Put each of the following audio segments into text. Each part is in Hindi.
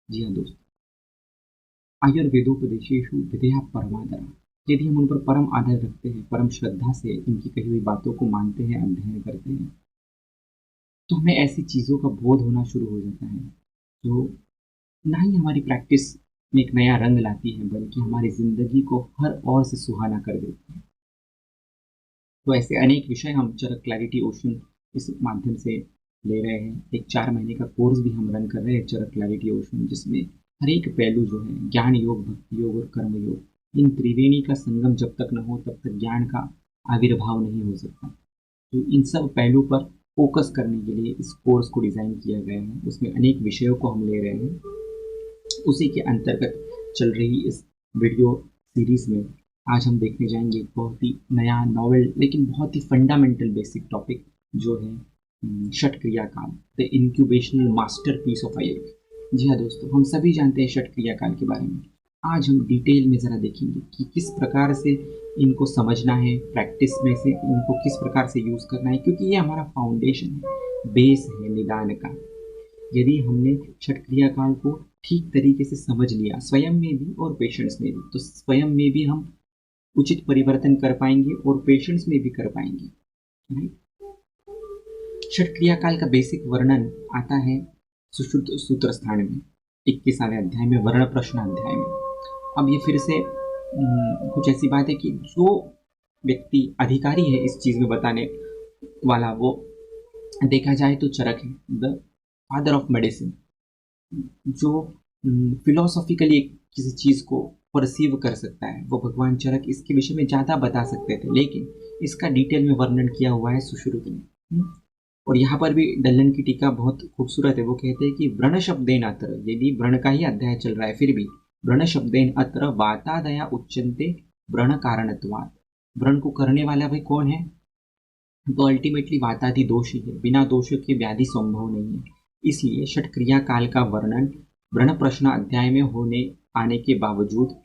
जी हाँ दोस्त, आयुर्वेदोपदेशेषु विधेयः परमादरः। यदि हम उन पर परम आदर रखते हैं, परम श्रद्धा से उनकी कही हुई बातों को मानते हैं, अध्ययन करते हैं, तो हमें ऐसी चीज़ों का बोध होना शुरू हो जाता है जो ना ही हमारी प्रैक्टिस में एक नया रंग लाती है, बल्कि हमारी ज़िंदगी को हर ओर से सुहाना कर देती है। तो ऐसे अनेक विषय हम चरक क्लैरिटी ओशन इस माध्यम से ले रहे हैं। एक 4 महीने का कोर्स भी हम रन कर रहे हैं चरक क्लैरिटी ओशन, जिसमें हर एक पहलू जो है ज्ञान योग, भक्ति योग और कर्म योग, इन त्रिवेणी का संगम जब तक न हो तब तक ज्ञान का आविर्भाव नहीं हो सकता। तो इन सब पहलू पर फोकस करने के लिए इस कोर्स को डिज़ाइन किया गया है। उसमें अनेक विषयों को हम ले रहे हैं। उसी के अंतर्गत चल रही इस वीडियो सीरीज में आज हम देखने जाएंगे एक बहुत ही नया नॉवेल लेकिन बहुत ही फंडामेंटल बेसिक टॉपिक, जो है षट क्रिया काल, the incubational masterpiece of Ayurveda. जी हाँ दोस्तों, हम सभी जानते हैं षट क्रिया काल के बारे में। आज हम डिटेल में ज़रा देखेंगे कि किस प्रकार से इनको समझना है, प्रैक्टिस में से इनको किस प्रकार से यूज़ करना है, क्योंकि ये हमारा फाउंडेशन है, बेस है निदान का। यदि हमने षट क्रिया काल को ठीक तरीके से समझ लिया, स्वयं में भी और पेशेंट्स में भी, तो स्वयं में भी हम उचित परिवर्तन कर पाएंगे और पेशेंट्स में भी कर पाएंगे। षट क्रिया काल का बेसिक वर्णन आता है सुश्रुत सूत्र स्थान में, 21वें अध्याय में, वर्ण प्रश्न अध्याय में। अब ये फिर से कुछ ऐसी बात है कि जो व्यक्ति अधिकारी है इस चीज़ में बताने वाला, वो देखा जाए तो चरक है, द फादर ऑफ मेडिसिन, जो फिलोसॉफिकली किसी चीज़ को परसीव कर सकता है, वो भगवान चरक इसके विषय में ज़्यादा बता सकते थे, लेकिन इसका डिटेल में वर्णन किया हुआ है सुश्रुत ने। और यहाँ पर भी डल्लन की टीका बहुत खूबसूरत है। वो कहते हैं कि व्रण शब्देन अत्र, यदि व्रण का ही अध्याय चल रहा है फिर भी व्रण शब्देन अत्र वातादया उच्यन्ते व्रण कारणत्वात्। व्रण को करने वाला भाई कौन है? तो अल्टीमेटली वातादि दोष ही है, बिना दोष के व्याधि संभव नहीं है। इसलिए षट क्रिया काल का वर्णन व्रण प्रश्न अध्याय में होने आने के बावजूद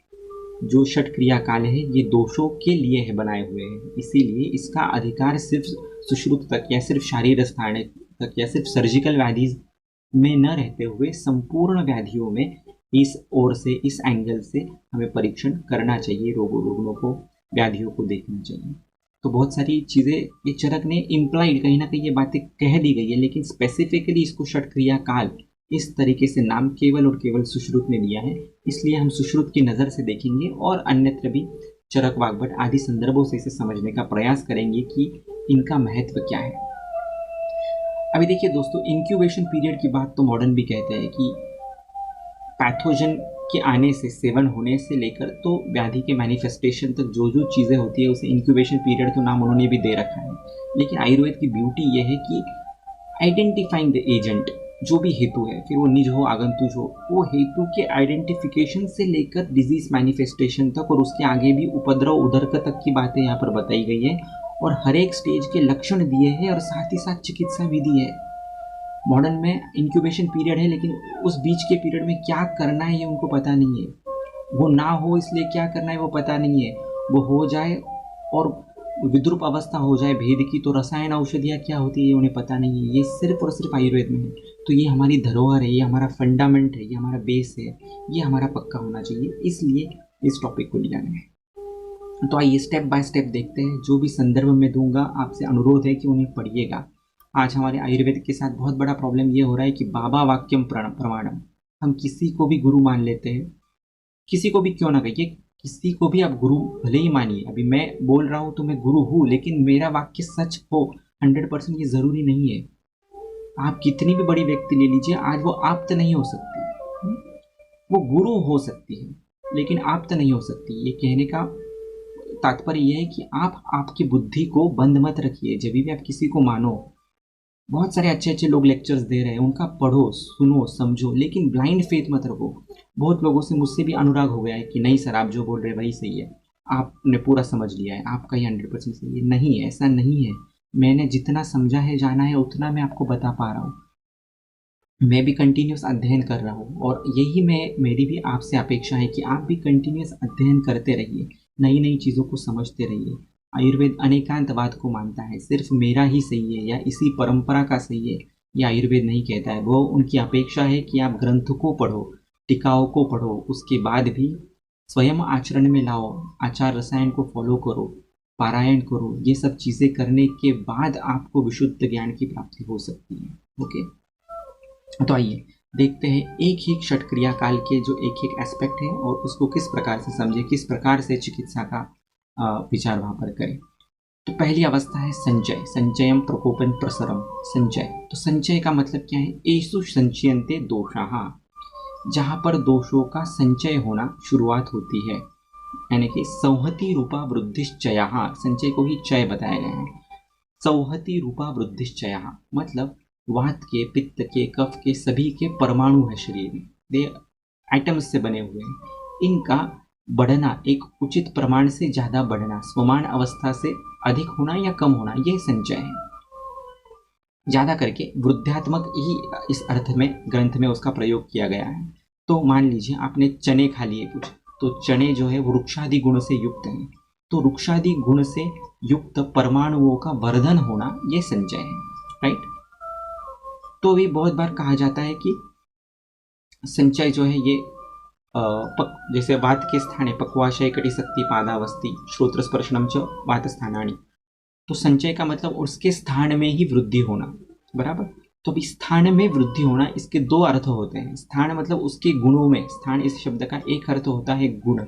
जो षट क्रिया काल है ये दोषों के लिए है बनाए हुए हैं। इसीलिए इसका अधिकार सिर्फ सुश्रुत तक या सिर्फ शारीर स्थान तक या सिर्फ सर्जिकल व्याधि में न रहते हुए संपूर्ण व्याधियों में इस ओर से, इस एंगल से हमें परीक्षण करना चाहिए, रोगों को, व्याधियों को देखना चाहिए। तो बहुत सारी चीज़ें ये चरक ने इम्प्लाइड, कहीं ना कहीं ये बातें कह दी गई है, लेकिन स्पेसिफिकली इसको षट क्रिया काल इस तरीके से नाम केवल और केवल सुश्रुत ने दिया है। इसलिए हम सुश्रुत की नज़र से देखेंगे और अन्यत्र भी चरक, वाग्भट आदि संदर्भों से इसे समझने का प्रयास करेंगे कि इनका महत्व क्या है। अभी देखिए दोस्तों, इंक्यूबेशन पीरियड की बात तो मॉडर्न भी कहते हैं कि पैथोजन के आने से, सेवन होने से लेकर तो व्याधि के मैनिफेस्टेशन तक जो जो चीज़ें होती है उसे इंक्यूबेशन पीरियड तो नाम उन्होंने भी दे रखा है। लेकिन आयुर्वेद की ब्यूटी यह है कि आइडेंटिफाइंग द एजेंट, जो भी हेतु है, फिर वो निज हो आगंतुज हो, वो हेतु के आइडेंटिफिकेशन से लेकर डिजीज मैनिफेस्टेशन तक और उसके आगे भी उपद्रव उदरक तक की बातें यहाँ पर बताई गई है और हर एक स्टेज के लक्षण दिए हैं और साथ ही साथ चिकित्सा विधि है। मॉडर्न में इंक्यूबेशन पीरियड है, लेकिन उस बीच के पीरियड में क्या करना है ये उनको पता नहीं है। वो ना हो इसलिए क्या करना है वो पता नहीं है, वो हो जाए और विद्रूप अवस्था हो जाए भेद की तो रसायन औषधियाँ क्या होती है ये उन्हें पता नहीं है। ये सिर्फ और सिर्फ आयुर्वेद में है। तो ये हमारी धरोहर है, ये हमारा फंडामेंट है, ये हमारा बेस है, ये हमारा पक्का होना चाहिए, इसलिए इस टॉपिक को लिया गया है। तो आइए स्टेप बाय स्टेप देखते हैं। जो भी संदर्भ मैं दूंगा आपसे अनुरोध है कि उन्हें पढ़िएगा। आज हमारे आयुर्वेद के साथ बहुत बड़ा प्रॉब्लम ये हो रहा है कि बाबा वाक्यम प्रमाणम, हम किसी को भी गुरु मान लेते हैं। किसी को भी क्यों ना कहिए, किसी को भी आप गुरु भले ही मानिए। अभी मैं बोल रहा हूँ तो मैं गुरु हूँ, लेकिन मेरा वाक्य सच हो 100% ये ज़रूरी नहीं है। आप कितनी भी बड़ी व्यक्ति ले लीजिए, आज वो आप्त नहीं हो सकती। वो गुरु हो सकती है लेकिन आप्त नहीं हो सकती। ये कहने का तात्पर्य यह है कि आप आपकी बुद्धि को बंद मत रखिए। जब भी आप किसी को मानो, बहुत सारे अच्छे अच्छे लोग लेक्चर्स दे रहे हैं, उनका पढ़ो, सुनो, समझो, लेकिन ब्लाइंड फेथ मत रखो। बहुत लोगों से, मुझसे भी अनुराग हो गया है कि नहीं सर आप जो बोल रहे हैं वही सही है, आपने पूरा समझ लिया है, आपका ही 100% सही है। नहीं, ऐसा नहीं है। मैंने जितना समझा है, जाना है, उतना मैं आपको बता पा रहा हूँ। मैं भी कंटिन्यूस अध्ययन कर रहा हूँ और यही मेरी भी आपसे अपेक्षा है कि आप भी कंटिन्यूस अध्ययन करते रहिए, नई नई चीज़ों को समझते रहिए। आयुर्वेद अनेकांतवाद को मानता है, सिर्फ मेरा ही सही है या इसी परंपरा का सही है ये आयुर्वेद नहीं कहता है। वो उनकी अपेक्षा है कि आप ग्रंथ को पढ़ो, टीकाओं को पढ़ो, उसके बाद भी स्वयं आचरण में लाओ, आचार रसायन को फॉलो करो, पारायण करो। ये सब चीज़ें करने के बाद आपको विशुद्ध ज्ञान की प्राप्ति हो सकती है। ओके, तो आइए देखते हैं एक ही क्षट क्रिया काल के जो एक एक एस्पेक्ट है और उसको किस प्रकार से समझे, किस प्रकार से चिकित्सा का विचार वहाँ पर करें। तो पहली अवस्था है संचय, संचयम प्रकोपन प्रसरम। संचय, तो संचय का मतलब क्या है? एषु संचयन्ते दोषाः, जहाँ पर दोषों का संचय होना शुरुआत होती है, यानी कि संहति रूपा वृद्धिश्चयः, संचय को ही चय बताया गया है। संहति रूपा वृद्धिश्चयः मतलब वात के, पित्त के, कफ के सभी के परमाणु है शरीर में, दे आइटम्स से बने हुए हैं, इनका बढ़ना, एक उचित प्रमाण से ज़्यादा बढ़ना, स्वमान अवस्था से अधिक होना या कम होना, ये संचय है। ज़्यादा करके वृद्धात्मक ही इस अर्थ में ग्रंथ में उसका प्रयोग किया गया है। तो मान लीजिए आपने चने खा लिए कुछ, तो चने जो है वृक्षादि गुण से युक्त हैं, तो वृक्षादि गुण से युक्त परमाणुओं का वर्धन होना ये संचय है, राइट। तो भी बहुत बार कहा जाता है कि संचय जो है ये जैसे वात के स्थाने पक्वाशय कटिशक्ति पादावस्ति श्रोत्र स्पर्शनम च वात स्थानानि, तो संचय का मतलब उसके स्थान में ही वृद्धि होना, बराबर। तो अभी स्थान में वृद्धि होना, इसके दो अर्थ होते हैं। स्थान मतलब उसके गुणों में, स्थान इस शब्द का एक अर्थ होता है गुण,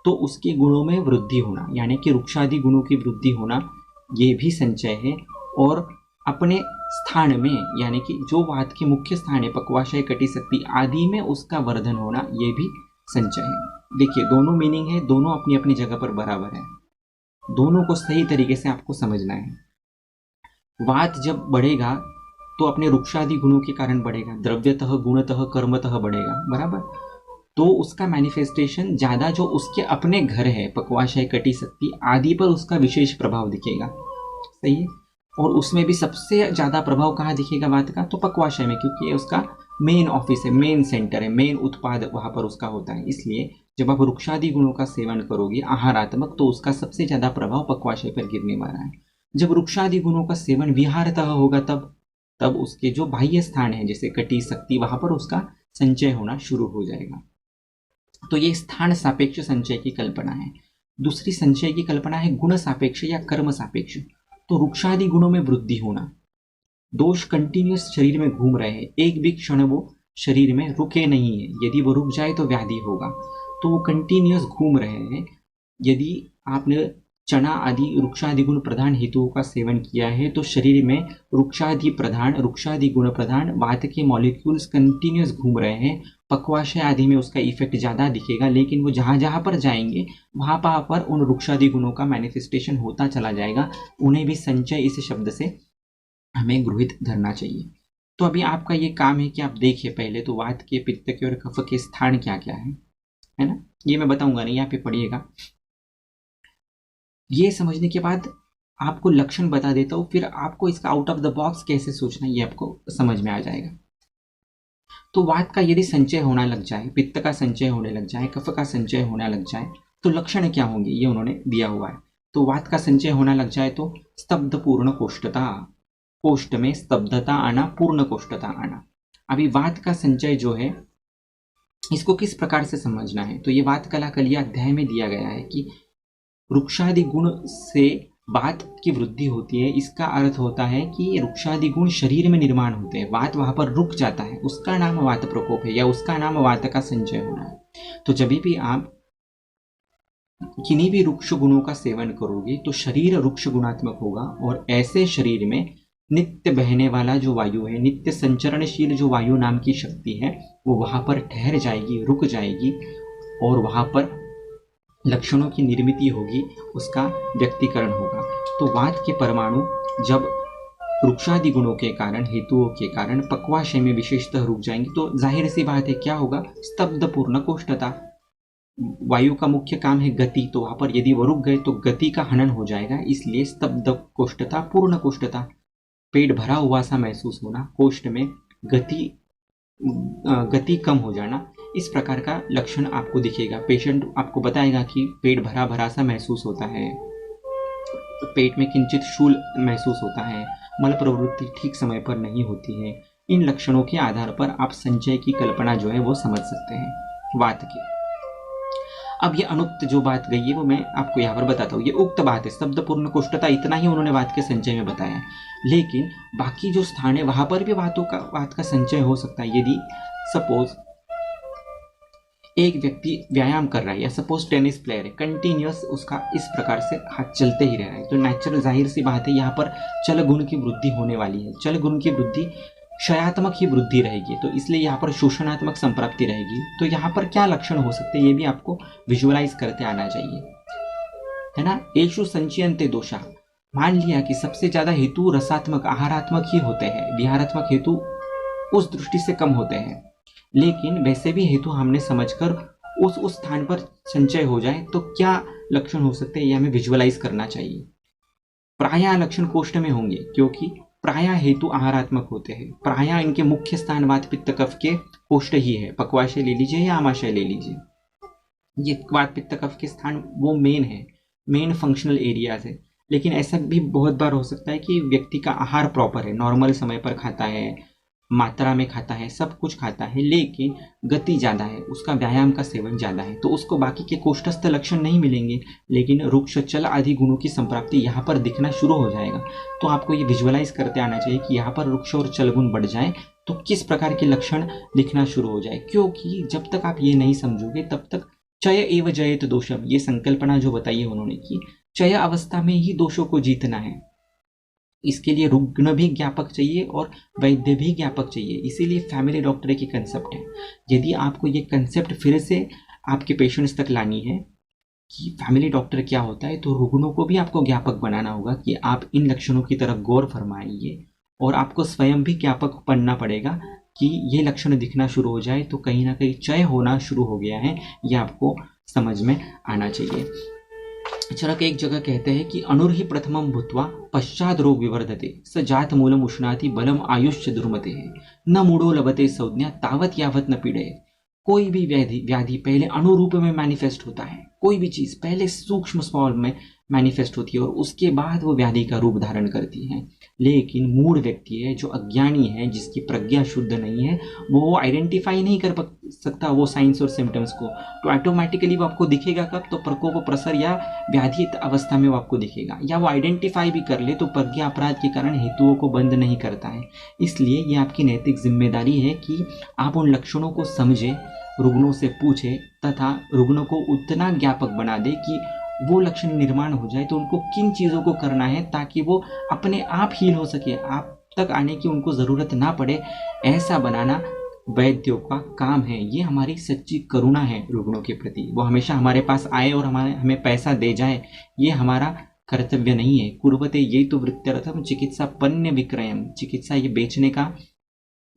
तो उसके गुणों में वृद्धि होना, यानी कि वृक्षादि गुणों की वृद्धि होना, ये भी संचय है। और अपने स्थान में, यानी कि जो वात के मुख्य स्थान है पक्वाशय कटिशक्ति आदि में उसका वर्धन होना, ये भी संचय है। देखिए दोनों मीनिंग है, दोनों अपनी अपनी जगह पर बराबर है, दोनों को सही तरीके से आपको समझना है। वात जब बढ़ेगा तो अपने वृक्षादि गुणों के कारण बढ़ेगा, द्रव्यतः गुणतः कर्मतः बढ़ेगा, बराबर। तो उसका मैनिफेस्टेशन ज़्यादा जो उसके अपने घर है पक्वाशय कटिशक्ति आदि पर उसका विशेष प्रभाव दिखेगा, सही है। और उसमें भी सबसे ज़्यादा प्रभाव कहाँ दिखेगा वात का? तो पक्वाशय में, क्योंकि ये उसका मेन ऑफिस है, मेन सेंटर है, मेन उत्पाद वहाँ पर उसका होता है। इसलिए जब आप वृक्षादि गुणों का सेवन करोगे आहारात्मक, तो उसका सबसे ज़्यादा प्रभाव पक्वाशय पर गिरने वाला है। जब वृक्षादि गुणों का सेवन विहारतः होगा तब उसके जो बाह्य स्थान है जैसे कटी शक्ति, वहाँ पर उसका संचय होना शुरू हो जाएगा। तो ये स्थान सापेक्ष संचय की कल्पना है। दूसरी संचय की कल्पना है गुण सापेक्ष या कर्म सापेक्ष। तो वृक्षादि गुणों में वृद्धि होना, दोष कंटिन्यूस शरीर में घूम रहे हैं, एक भी क्षण वो शरीर में रुके नहीं है, यदि वो रुक जाए तो व्याधि होगा, तो वो कंटिन्यूस घूम रहे हैं। यदि आपने चना आदि वृक्षादि गुण प्रधान हेतुओं का सेवन किया है तो शरीर में वृक्षादि गुण प्रधान वात के मॉलिक्यूल्स कंटिन्यूस घूम रहे हैं, पक्वाशय आदि में उसका इफेक्ट ज़्यादा दिखेगा, लेकिन वो जहाँ जहाँ पर जाएंगे वहाँ पर उन वृक्षादि गुणों का मैनिफेस्टेशन होता चला जाएगा। उन्हें भी संचय इस शब्द से हमें गृहित धरना चाहिए। तो अभी आपका ये काम है कि आप देखिए पहले तो वात के, पित्त के और कफ के स्थान क्या क्या है ना, ये मैं बताऊंगा नहीं, यहाँ पे पढ़िएगा। ये समझने के बाद आपको लक्षण बता देता हूँ, फिर आपको इसका आउट ऑफ द बॉक्स कैसे सोचना ये आपको समझ में आ जाएगा। तो वात का यदि संचय होना लग जाए, पित्त का संचय होने लग जाए, कफ का संचय होने लग जाए, तो लक्षण क्या होंगे ये उन्होंने दिया हुआ है। तो वात का संचय होना लग जाए तो स्तब्ध पूर्ण कोष्ठता, कोष्ठ में स्तब्धता आना, पूर्ण कोष्ठता आना। अभी वात का संचय जो है इसको किस प्रकार से समझना है, तो ये वात कला कलिया अध्याय में दिया गया है कि वृक्षादि गुण से वात की वृद्धि होती है। इसका अर्थ होता है कि वृक्षादि गुण शरीर में निर्माण होते हैं, वात वहाँ पर रुक जाता है, उसका नाम वात प्रकोप है या उसका नाम वात का संचय होना है। तो जब भी आप किन्हीं भी वृक्ष गुणों का सेवन करोगे तो शरीर वृक्ष गुणात्मक होगा, और ऐसे शरीर में नित्य बहने वाला जो वायु है, नित्य संचरणशील जो वायु नाम की शक्ति है, वो वहाँ पर ठहर जाएगी, रुक जाएगी, और वहाँ पर लक्षणों की निर्मिति होगी, उसका व्यक्तीकरण होगा। तो वात के परमाणु जब वृक्षादि गुणों के कारण, हेतुओं के कारण पक्वाशय में विशेषतः रुक जाएंगे तो जाहिर सी बात है क्या होगा, स्तब्ध पूर्ण कोष्ठता। वायु का मुख्य काम है गति, तो वहाँ पर यदि वो रुक गए तो गति का हनन हो जाएगा, इसलिए स्तब्ध कोष्ठता, पूर्ण कोष्ठता, पेट भरा हुआ सा महसूस होना, कोष्ठ में गति कम हो जाना, इस प्रकार का लक्षण आपको दिखेगा। पेशेंट आपको बताएगा कि पेट भरा भरा सा महसूस होता है, पेट में किंचित शूल महसूस होता है, मल प्रवृत्ति ठीक समय पर नहीं होती है, इन लक्षणों के आधार पर आप संचय की कल्पना जो है वो समझ सकते हैं वात की। अब ये अनुक्त जो बात गई है वो मैं आपको यहाँ पर बताता हूँ। ये उक्त बात है, शब्द पूर्ण कोष्ठता इतना ही उन्होंने वात के संचय में बताया है, लेकिन बाकी जो स्थान है वहां पर भी वात का संचय हो सकता है। यदि सपोज एक व्यक्ति व्यायाम कर रहा है या सपोज टेनिस प्लेयर है, कंटिन्यूअस उसका इस प्रकार से हाथ चलते ही रह रहा है, तो नेचुरल जाहिर सी बात है यहाँ पर चल गुण की वृद्धि होने वाली है। चल गुण की वृद्धि क्षयात्मक ही वृद्धि रहेगी, तो इसलिए यहाँ पर शोषणात्मक संप्राप्ति रहेगी। तो यहाँ पर क्या लक्षण हो सकते हैं ये भी आपको विजुअलाइज करते आना चाहिए, है ना। एषु संचयन्ते दोषा, मान लिया कि सबसे ज्यादा हेतु रसात्मक आहारात्मक ही होते हैं, विहारात्मक हेतु उस दृष्टि से कम होते हैं, लेकिन वैसे भी हेतु हमने समझकर उस स्थान पर संचय हो जाए तो क्या लक्षण हो सकते हैं ये हमें विजुअलाइज करना चाहिए। प्रायः लक्षण कोष्ठ में होंगे, क्योंकि प्रायः हेतु आहारात्मक होते हैं। प्रायः इनके मुख्य स्थान वात पित्त कफ के कोष्ठ ही है, पक्वाशय ले लीजिए या आमाशय ले लीजिए। ये वात पित्त कफ के स्थान वो मेन है, मेन फंक्शनल एरियाज है। लेकिन ऐसा भी बहुत बार हो सकता है कि व्यक्ति का आहार प्रॉपर है, नॉर्मल समय पर खाता है, मात्रा में खाता है, सब कुछ खाता है, लेकिन गति ज़्यादा है, उसका व्यायाम का सेवन ज़्यादा है, तो उसको बाकी के कोष्ठस्थ लक्षण नहीं मिलेंगे, लेकिन रुक्ष चल आदि गुणों की संप्राप्ति यहाँ पर दिखना शुरू हो जाएगा। तो आपको ये विजुअलाइज करते आना चाहिए कि यहाँ पर रुक्ष और चल गुण बढ़ जाए तो किस प्रकार के लक्षण दिखना शुरू हो जाए, क्योंकि जब तक आप ये नहीं समझोगे तब तक चय एव जयत दोषम, ये संकल्पना जो बताई है उन्होंने कि चय अवस्था में ही दोषों को जीतना है। इसके लिए रुग्ण भी ज्ञापक चाहिए और वैद्य भी ज्ञापक चाहिए, इसीलिए फैमिली डॉक्टर की कंसेप्ट है। यदि आपको ये कंसेप्ट फिर से आपके पेशेंट्स तक लानी है कि फैमिली डॉक्टर क्या होता है, तो रुग्णों को भी आपको ज्ञापक बनाना होगा कि आप इन लक्षणों की तरफ गौर फरमाइए, और आपको स्वयं भी ज्ञापक बनना पड़ेगा कि ये लक्षण दिखना शुरू हो जाए तो कहीं ना कहीं चय होना शुरू हो गया है, ये आपको समझ में आना चाहिए। चरक एक जगह कहते हैं कि अनुर्हि प्रथमं भूत्वा पश्चात रोग विवर्धते स जात मूलम उष्णाति बलम आयुष्च दुर्मते है न मूढ़ो लभते संज्ञा तावत यावत न पीड़े। कोई भी व्याधि पहले अणुरूप में मैनिफेस्ट होता है, कोई भी चीज पहले सूक्ष्म स्मॉल में मैनिफेस्ट होती है और उसके बाद वो व्याधि का रूप धारण करती है। लेकिन मूढ़ व्यक्ति है, जो अज्ञानी है, जिसकी प्रज्ञा शुद्ध नहीं है, वो आइडेंटिफाई नहीं कर सकता वो साइंस और सिम्टम्स को, तो ऑटोमेटिकली वो आपको दिखेगा कब, तो प्रकोप प्रसर या व्याधि अवस्था में वो आपको दिखेगा, या वो आइडेंटिफाई भी कर ले तो प्रज्ञा अपराध के कारण हेतुओं को बंद नहीं करता है। इसलिए ये आपकी नैतिक जिम्मेदारी है कि आप उन लक्षणों को समझें, रुग्णों से पूछे तथा रुग्णों को उतना ज्ञापक बना दे कि वो लक्षण निर्माण हो जाए तो उनको किन चीज़ों को करना है ताकि वो अपने आप हील हो सके, आप तक आने की उनको ज़रूरत ना पड़े, ऐसा बनाना वैद्यों का काम है। ये हमारी सच्ची करुणा है रुग्णों के प्रति। वो हमेशा हमारे पास आए और हमें पैसा दे जाए, ये हमारा कर्तव्य नहीं है। कुर्वते ये तो वृत्त्यर्थम चिकित्सा पन्य विक्रयम, चिकित्सा ये बेचने का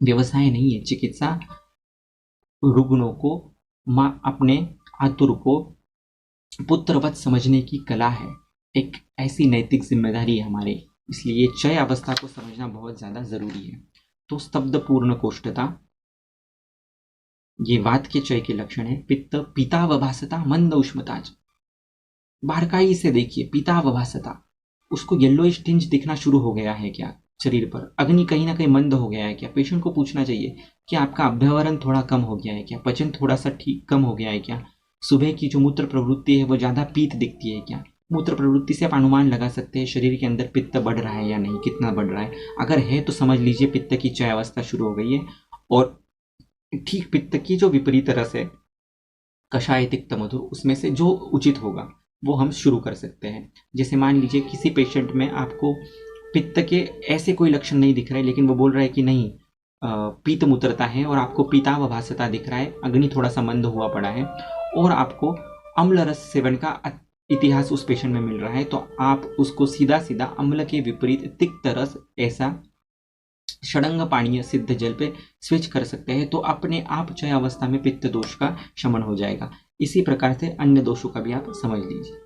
व्यवसाय नहीं है। चिकित्सा रुग्णों को अपने आतुर को पुत्रवत समझने की कला है, एक ऐसी नैतिक जिम्मेदारी है हमारी, इसलिए चय अवस्था को समझना बहुत ज्यादा जरूरी है। तो स्तब्ध पूर्ण कोष्ठता ये वात के चय के लक्षण है। पित्त पीतावभासता मंद उष्मता, बारकाई से देखिए पीतावभासता, उसको येलोइश टिंज दिखना शुरू हो गया है क्या शरीर पर, अग्नि कहीं ना कहीं मंद हो गया है क्या, पेशेंट को पूछना चाहिए कि आपका अभ्यवरण थोड़ा कम हो गया है क्या, पचन थोड़ा सा ठीक कम हो गया है क्या, सुबह की जो मूत्र प्रवृत्ति है वो ज़्यादा पीत दिखती है क्या। मूत्र प्रवृत्ति से आप अनुमान लगा सकते हैं शरीर के अंदर पित्त बढ़ रहा है या नहीं, कितना बढ़ रहा है। अगर है तो समझ लीजिए पित्त की चय अवस्था शुरू हो गई है, और ठीक पित्त की जो विपरीत रस है कषाय तिक्त मधुर, उसमें से जो उचित होगा वो हम शुरू कर सकते हैं। जैसे मान लीजिए किसी पेशेंट में आपको पित्त के ऐसे कोई लक्षण नहीं दिख रहे, लेकिन वो बोल रहा है कि नहीं पीत मूत्रता है, और आपको पीतावभासता दिख रहा है, अग्नि थोड़ा सा मंद हुआ पड़ा है, और आपको अम्ल रस सेवन का इतिहास उस पेशेंट में मिल रहा है, तो आप उसको सीधा सीधा अम्ल के विपरीत तिक्त रस ऐसा षडंग पानीय सिद्ध जल पे स्विच कर सकते हैं, तो अपने आप चय अवस्था में पित्त दोष का शमन हो जाएगा। इसी प्रकार से अन्य दोषों का भी आप समझ लीजिए।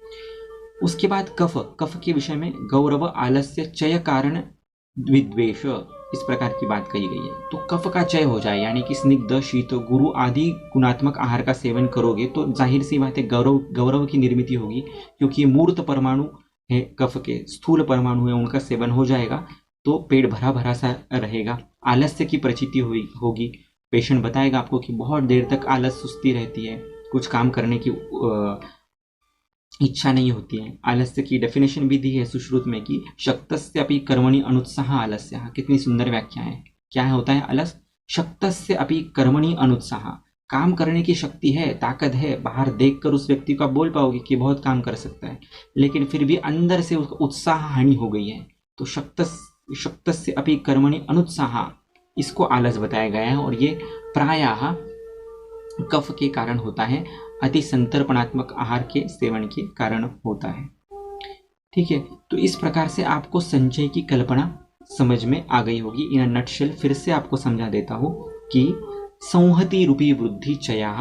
उसके बाद कफ के विषय में गौरव आलस्य चय कारण विद्वेष, इस प्रकार की बात कही गई है। तो कफ का चय हो जाए, यानी कि स्निग्ध शीत गुरु आदि गुणात्मक आहार का सेवन करोगे तो जाहिर सी बात है गौरव की निर्मित होगी, क्योंकि ये मूर्त परमाणु है कफ के, स्थूल परमाणु है, उनका सेवन हो जाएगा तो पेट भरा भरा सा रहेगा, आलस्य की प्रचिति होगी। पेशेंट बताएगा आपको कि बहुत देर तक आलस सुस्ती रहती है, कुछ काम करने की इच्छा नहीं होती है। आलस्य की डेफिनेशन भी दी है सुश्रुत में कि शक्तस्य अपि कर्मणि अनुत्साह आलस्य। कितनी सुंदर व्याख्या है। क्या होता है आलस? शक्तस्य अपि कर्मणि अनुत्साह, काम करने की शक्ति है, ताकत है, बाहर देखकर उस व्यक्ति को आप बोल पाओगे कि बहुत काम कर सकता है, लेकिन फिर भी अंदर से उसका उत्साह हानि हो गई है। तो शक्तस्य अपि कर्मणि अनुत्साह, इसको आलस बताया गया है। और ये प्रायः कफ के कारण होता है, अति संतर्पणात्मक आहार के सेवन के कारण होता है। ठीक है, तो इस प्रकार से आपको संचय की कल्पना समझ में आ गई होगी। इन नटशेल फिर से आपको समझा देता हूं कि संहति रूपी वृद्धि चया,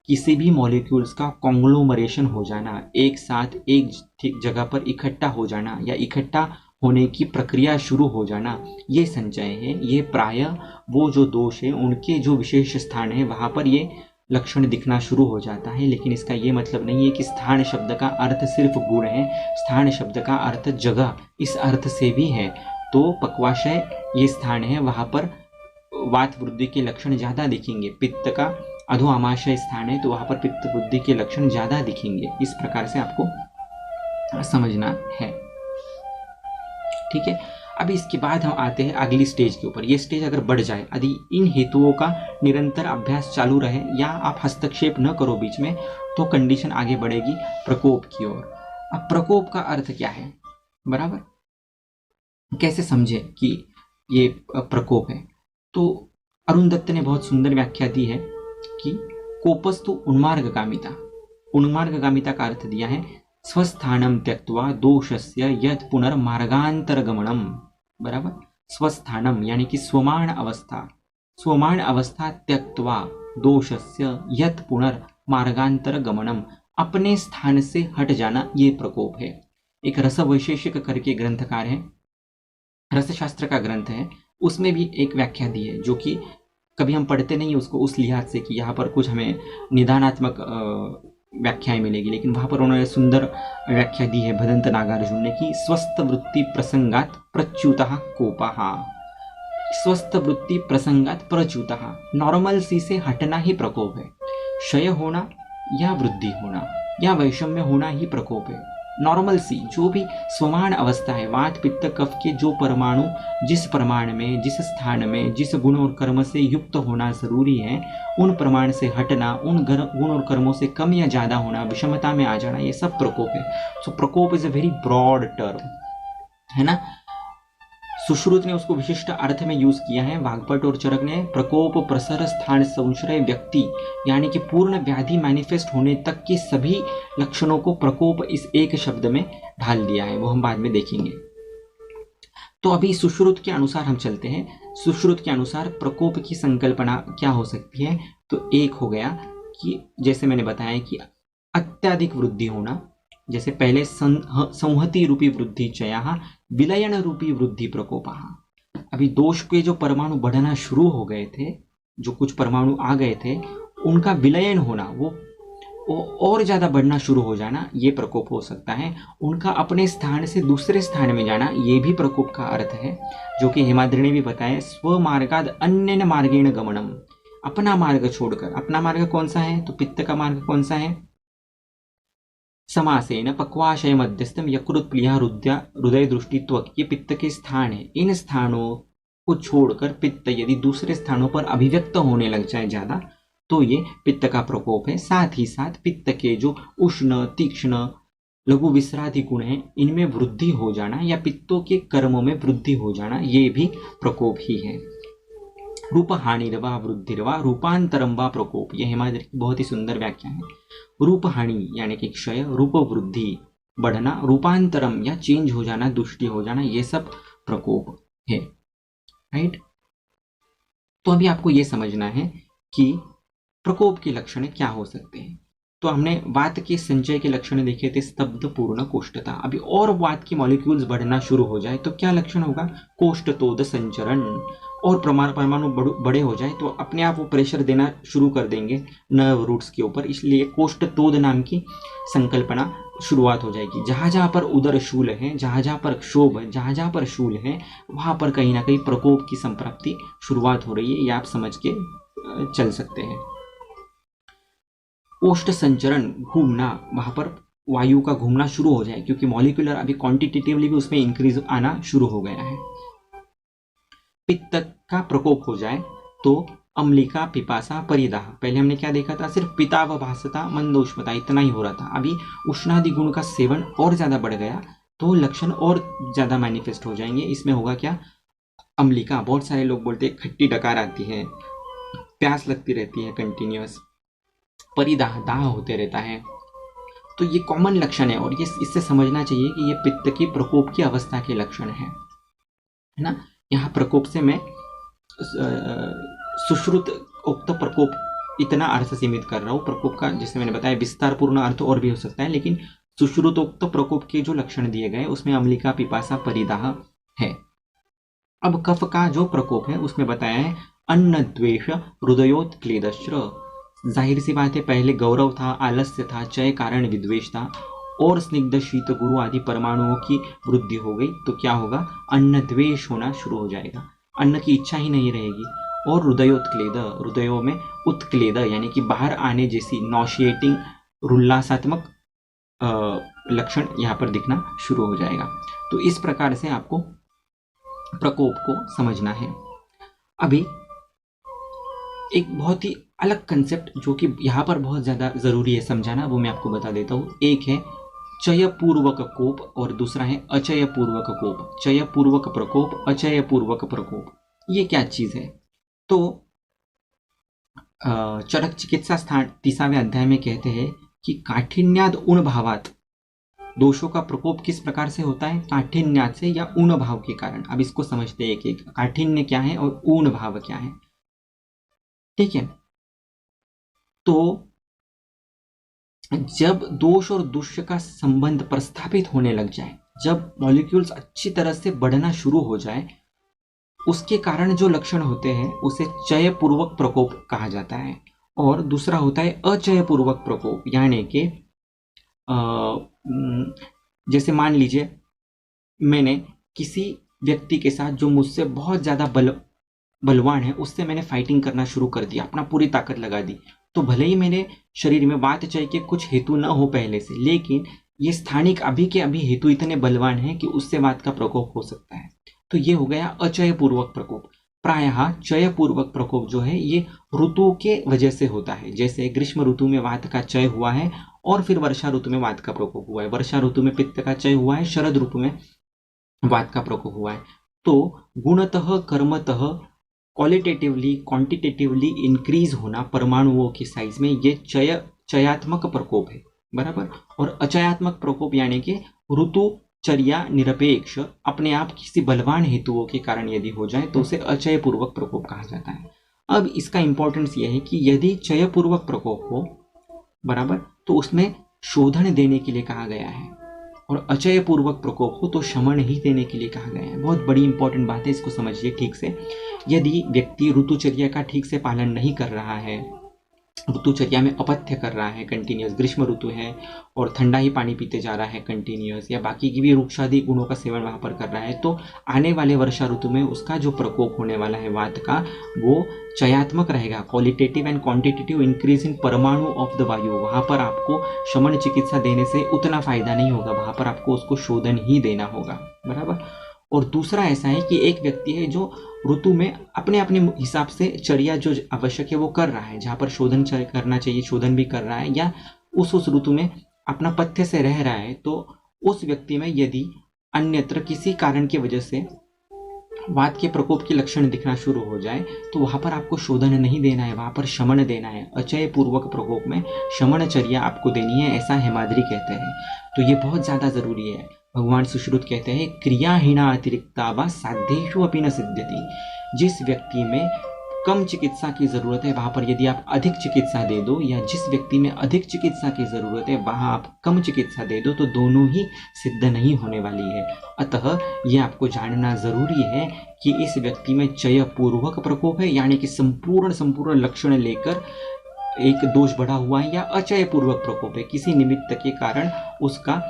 किसी भी मॉलिक्यूल्स का कॉन्ग्लोमरेशन हो जाना, एक साथ एक जगह पर इकट्ठा हो जाना या इकट्ठा होने की प्रक्रिया शुरू हो जाना, ये संचय है। ये प्राय वो जो दोष है उनके जो विशेष स्थान है वहां पर ये लक्षण दिखना शुरू हो जाता है। लेकिन इसका ये मतलब नहीं है कि स्थान शब्द का अर्थ सिर्फ गुण है। स्थान शब्द का अर्थ जगह, इस अर्थ से भी है। तो पक्वाशय ये स्थान है, वहां पर वात वृद्धि के लक्षण ज्यादा दिखेंगे। पित्त का अधो आमाशय स्थान है, तो वहां पर पित्त वृद्धि के लक्षण ज्यादा दिखेंगे। इस प्रकार से आपको समझना है। ठीक है, अब इसके बाद हम आते हैं अगली स्टेज के ऊपर। ये स्टेज अगर बढ़ जाए, यदि इन हेतुओं का निरंतर अभ्यास चालू रहे या आप हस्तक्षेप न करो बीच में, तो कंडीशन आगे बढ़ेगी प्रकोप की ओर। अब प्रकोप का अर्थ क्या है, बराबर, कैसे समझे कि ये प्रकोप है? तो अरुण दत्त ने बहुत सुंदर व्याख्या दी है कि कोपस्तु उन्मार्गगामिता। उन्मार्गगामिता का अर्थ दिया है स्वस्थानम त्यक्त्वा दोषस्य यत् पुनर्मार्गांतरगमनम। बराबर, स्वस्थानम यानी कि स्वमाण अवस्था, स्वमाण अवस्था त्यक्त्वा दोषस्य यत् पुनर्मार्गांतरगमनम, अपने स्थान से हट जाना, ये प्रकोप है। एक रस वैशेषिक करके ग्रंथकार है, रसशास्त्र का ग्रंथ है, उसमें भी एक व्याख्या दी है जो कि कभी हम पढ़ते नहीं उसको उस लिहाज से कि यहाँ पर कुछ हमें निदानात्मक व्याख्याएं मिलेगी, लेकिन वहां पर उन्होंने सुंदर व्याख्या दी है भदंत नागार्जुन ने कि स्वस्थ वृत्ति प्रसंगात प्रच्युतः कोपः। स्वस्थ वृत्ति प्रसंगात प्रच्युतः, नॉर्मल सी से हटना ही प्रकोप है। क्षय होना या वृद्धि होना या वैषम्य होना ही प्रकोप है। नॉर्मल सी जो भी स्वमान अवस्था है, वात पित्त कफ के जो परमाणु जिस प्रमाण में, जिस स्थान में, जिस गुण और कर्म से युक्त होना जरूरी है, उन प्रमाण से हटना, उन गुण और कर्मों से कम या ज्यादा होना, विषमता में आ जाना, ये सब प्रकोप है। सो प्रकोप is a very broad term, है ना। सुश्रुत ने उसको विशिष्ट अर्थ में यूज किया है। वाग्भट और चरक ने प्रकोप प्रसर स्थान संश्रय व्यक्ति यानी कि पूर्ण व्याधि मैनिफेस्ट होने तक के सभी लक्षणों को प्रकोप इस एक शब्द में ढाल दिया है, वो हम बाद में देखेंगे। तो अभी सुश्रुत के अनुसार हम चलते हैं। सुश्रुत के अनुसार प्रकोप की संकल्पना क्या हो सकती है? तो एक हो गया कि जैसे मैंने बताया कि अत्यधिक वृद्धि होना, जैसे पहले संहति रूपी वृद्धि चया, विलयन रूपी वृद्धि प्रकोपः। अभी दोष के जो परमाणु बढ़ना शुरू हो गए थे, जो कुछ परमाणु आ गए थे, उनका विलयन होना, वो और ज्यादा बढ़ना शुरू हो जाना, ये प्रकोप हो सकता है। उनका अपने स्थान से दूसरे स्थान में जाना, ये भी प्रकोप का अर्थ है, जो कि हेमाद्रि ने भी बताया। स्वमार्गाद अन्य मार्गेण गमनम, अपना मार्ग छोड़कर। अपना मार्ग कौन सा है? तो पित्त का मार्ग कौन सा है? समासेन पक्वाशय मध्यस्थम यकृत प्लीहा हृदय दृष्टित्व, ये पित्त के स्थान है। इन स्थानों को छोड़कर पित्त यदि दूसरे स्थानों पर अभिव्यक्त होने लग जाए ज्यादा, तो ये पित्त का प्रकोप है। साथ ही साथ पित्त के जो उष्ण, तीक्ष्ण, लघु विश्रादि गुण है, इनमें वृद्धि हो जाना या पित्तों के कर्मों में वृद्धि हो जाना, ये भी प्रकोप ही है। रूप हानिर्वा वृद्धिर्वा रूपांतरम वा प्रकोप, यह हेमाद्रि की बहुत ही सुंदर व्याख्या है। रूप हानि यानी कि क्षय, रूप वृद्धि बढ़ना, रूपांतरम या चेंज हो जाना, दुष्टि हो जाना, ये सब प्रकोप है। राइट, तो अभी आपको ये समझना है कि प्रकोप के लक्षण क्या हो सकते हैं। तो हमने वात के संचय के लक्षण देखे थे, स्तब्ध, पूर्ण, कोष्ठता। अभी और वात की मॉलिक्यूल्स बढ़ना शुरू हो जाए तो क्या लक्षण होगा? कोष्ठतोद संचरण, और परमाणु बड़े हो जाए तो अपने आप वो प्रेशर देना शुरू कर देंगे नर्व रूट्स के ऊपर। इसलिए कोष्ठतोद नाम की संकल्पना शुरुआत हो जाएगी। जहाँ जहाँ पर उदर शूल है, जहाँ जहाँ पर क्षोभ है, जहाँ जहाँ पर शूल है, वहाँ पर कहीं ना कहीं प्रकोप की संप्राप्ति शुरुआत हो रही है। ये आप समझ के चल सकते हैं। कोष्ठ संचरण, घूमना, वहाँ पर वायु का घूमना शुरू हो जाए, क्योंकि मॉलिक्यूलर अभी क्वांटिटेटिवली भी उसमें इंक्रीज आना शुरू हो गया है। पित्त का प्रकोप हो जाए तो अम्लिका, पिपासा, परिदाह। पहले हमने क्या देखा था, सिर्फ पिता व भासता, मंदोष्मता, इतना ही हो रहा था। अभी उष्णादि गुण का सेवन और ज्यादा बढ़ गया तो लक्षण और ज्यादा मैनिफेस्ट हो जाएंगे। इसमें होगा क्या, अम्लिका, बहुत सारे लोग बोलते हैं खट्टी डकार आती है, प्यास लगती रहती है कंटिन्यूअस। परिदाह, दाह होते रहता है। तो ये कॉमन लक्षण है और ये इससे समझना चाहिए कि ये पित्त की प्रकोप की अवस्था के लक्षण है ना। यहाँ प्रकोप से मैं सुश्रुत उक्त प्रकोप इतना अर्थ सीमित कर रहा हूँ। प्रकोप का जैसे मैंने बताया विस्तार पूर्ण अर्थ और भी हो सकता है, लेकिन सुश्रुतोक्त प्रकोप के जो लक्षण दिए गए उसमें अम्लिका, पिपासा, परिदाह है। अब कफ का जो प्रकोप है उसमें बताया है अन्न द्वेष, हृदयोत्क्लेदश्र। जाहिर सी बात है, पहले गौरव था, आलस्य था, चय कारण विद्वेष था और स्निग्ध शीत गुरु आदि परमाणुओं की वृद्धि हो गई तो क्या होगा, अन्न द्वेष होना शुरू हो जाएगा, अन्न की इच्छा ही नहीं रहेगी। और हृदयोत्क्लेद, हृदयों में उत्क्लेद यानी कि बाहर आने जैसी नॉशिएटिंग, उल्लासात्मक लक्षण यहाँ पर दिखना शुरू हो जाएगा। तो इस प्रकार से आपको प्रकोप को समझना है। अभी एक बहुत ही अलग कंसेप्ट जो कि यहाँ पर बहुत ज़्यादा ज़रूरी है समझाना, वो मैं आपको बता देता हूँ। एक है चय पूर्वक कोप और दूसरा है अचय पूर्वक कोप। चय पूर्वक प्रकोप, अचय पूर्वक प्रकोप, ये क्या चीज़ है। तो चरक चिकित्सा स्थान 30वें अध्याय में कहते हैं कि काठिन्याद ऊण भावात, दोषों का प्रकोप किस प्रकार से होता है, काठिन्याद से या ऊण भाव के कारण। अब इसको समझते हैं एक एक, काठिन्य क्या है और ऊण भाव क्या है, ठीक है। तो जब दोष और दुष्य का संबंध प्रस्थापित होने लग जाए, जब मॉलिक्यूल्स अच्छी तरह से बढ़ना शुरू हो जाए, उसके कारण जो लक्षण होते हैं उसे चय पूर्वक प्रकोप कहा जाता है। और दूसरा होता है अचय पूर्वक प्रकोप, यानी कि जैसे मान लीजिए मैंने किसी व्यक्ति के साथ जो मुझसे बहुत ज़्यादा बलवान है, उससे मैंने फाइटिंग करना शुरू कर दिया, अपना पूरी ताकत लगा दी, तो भले ही मेरे शरीर में वात चय के कुछ हेतु न हो पहले से, लेकिन ये स्थानिक अभी के अभी हेतु इतने बलवान हैं कि उससे वात का प्रकोप हो सकता है। तो ये हो गया अचय पूर्वक प्रकोप। प्रायः चय पूर्वक प्रकोप जो है ये ऋतु के वजह से होता है। जैसे ग्रीष्म ऋतु में वात का चय हुआ है और फिर वर्षा ऋतु में वात का प्रकोप हुआ है, वर्षा ऋतु में पित्त का चय हुआ है, शरद ऋतु में वात का प्रकोप हुआ है। तो गुणतः कर्मतः क्वालिटेटिवली क्वांटिटेटिवली इंक्रीज होना परमाणुओं की साइज में, ये चयात्मक प्रकोप है, बराबर। और अचयात्मक प्रकोप यानी कि ऋतुचर्या निरपेक्ष अपने आप किसी बलवान हेतुओं के कारण यदि हो जाए तो उसे अचय पूर्वक प्रकोप कहा जाता है। अब इसका इंपॉर्टेंस यह है कि यदि चय पूर्वक प्रकोप हो, बराबर, तो उसमें शोधन देने के लिए कहा गया है, और अचय पूर्वक प्रकोप हो तो शमन ही देने के लिए कहा गया है। बहुत बड़ी इंपॉर्टेंट बात है, इसको समझिए ठीक से। यदि व्यक्ति ऋतुचर्या का ठीक से पालन नहीं कर रहा है, ऋतुचर्या में अपथ्य कर रहा है, कंटिन्यूस ग्रीष्म ऋतु है और ठंडा ही पानी पीते जा रहा है कंटिन्यूस, या बाकी की भी वृक्षादि गुणों का सेवन वहाँ पर कर रहा है, तो आने वाले वर्षा ऋतु में उसका जो प्रकोप होने वाला है वात का, वो चयात्मक रहेगा, qualitative and quantitative increase in परमाणु ऑफ द वायु। वहाँ पर आपको शमन चिकित्सा देने से उतना फायदा नहीं होगा, वहाँ पर आपको उसको शोधन ही देना होगा, बराबर। और दूसरा ऐसा है कि एक व्यक्ति है जो ऋतु में अपने अपने हिसाब से चर्या जो आवश्यक है वो कर रहा है, जहाँ पर शोधन करना चाहिए शोधन भी कर रहा है, या उस ऋतु में अपना पथ्य से रह रहा है, तो उस व्यक्ति में यदि अन्यत्र किसी कारण की वजह से वात के प्रकोप के लक्षण दिखना शुरू हो जाए तो वहाँ पर आपको शोधन नहीं देना है, वहाँ पर शमन देना है। अचय पूर्वक प्रकोप में शमनचर्या आपको देनी है, ऐसा हेमाद्रि कहते हैं। तो ये बहुत ज़्यादा ज़रूरी है। भगवान सुश्रुत कहते हैं क्रियाहीना अतिरिक्ता व साध्येषु अपि न सिद्ध्यति। जिस व्यक्ति में कम चिकित्सा की ज़रूरत है वहाँ पर यदि आप अधिक चिकित्सा दे दो, या जिस व्यक्ति में अधिक चिकित्सा की ज़रूरत है वहाँ आप कम चिकित्सा दे दो, तो दोनों ही सिद्ध नहीं होने वाली है। अतः ये आपको जानना ज़रूरी है कि इस व्यक्ति में चयपूर्वक प्रकोप है, यानी कि संपूर्ण लक्षण लेकर एक दोष बढ़ा हुआ है, या अचयपूर्वक प्रकोप है, किसी निमित्त के कारण उसका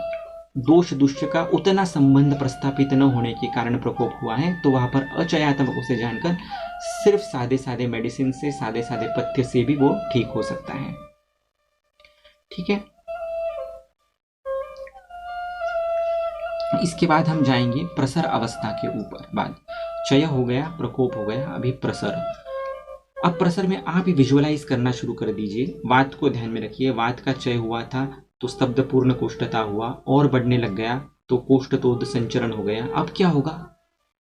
दोष दुष्य का उतना संबंध प्रस्थापित न होने के कारण प्रकोप हुआ है, तो वहाँ पर अचयात्मक उसे जानकर सिर्फ सादे मेडिसिन से, सादे पथ्य से भी वो ठीक हो सकता है। ठीक है, इसके बाद हम जाएंगे प्रसर अवस्था के ऊपर। बाद चय हो गया, प्रकोप हो गया, अभी प्रसर। अब प्रसर में आप ही विजुअलाइज करना शुरू कर दीजिए। वात को ध्यान में रखिए, वात का चय हुआ था तो स्तब्ध पूर्ण कोष्ठता हुआ, और बढ़ने लग गया तो कोष्ठतोद संचरण हो गया। अब क्या होगा,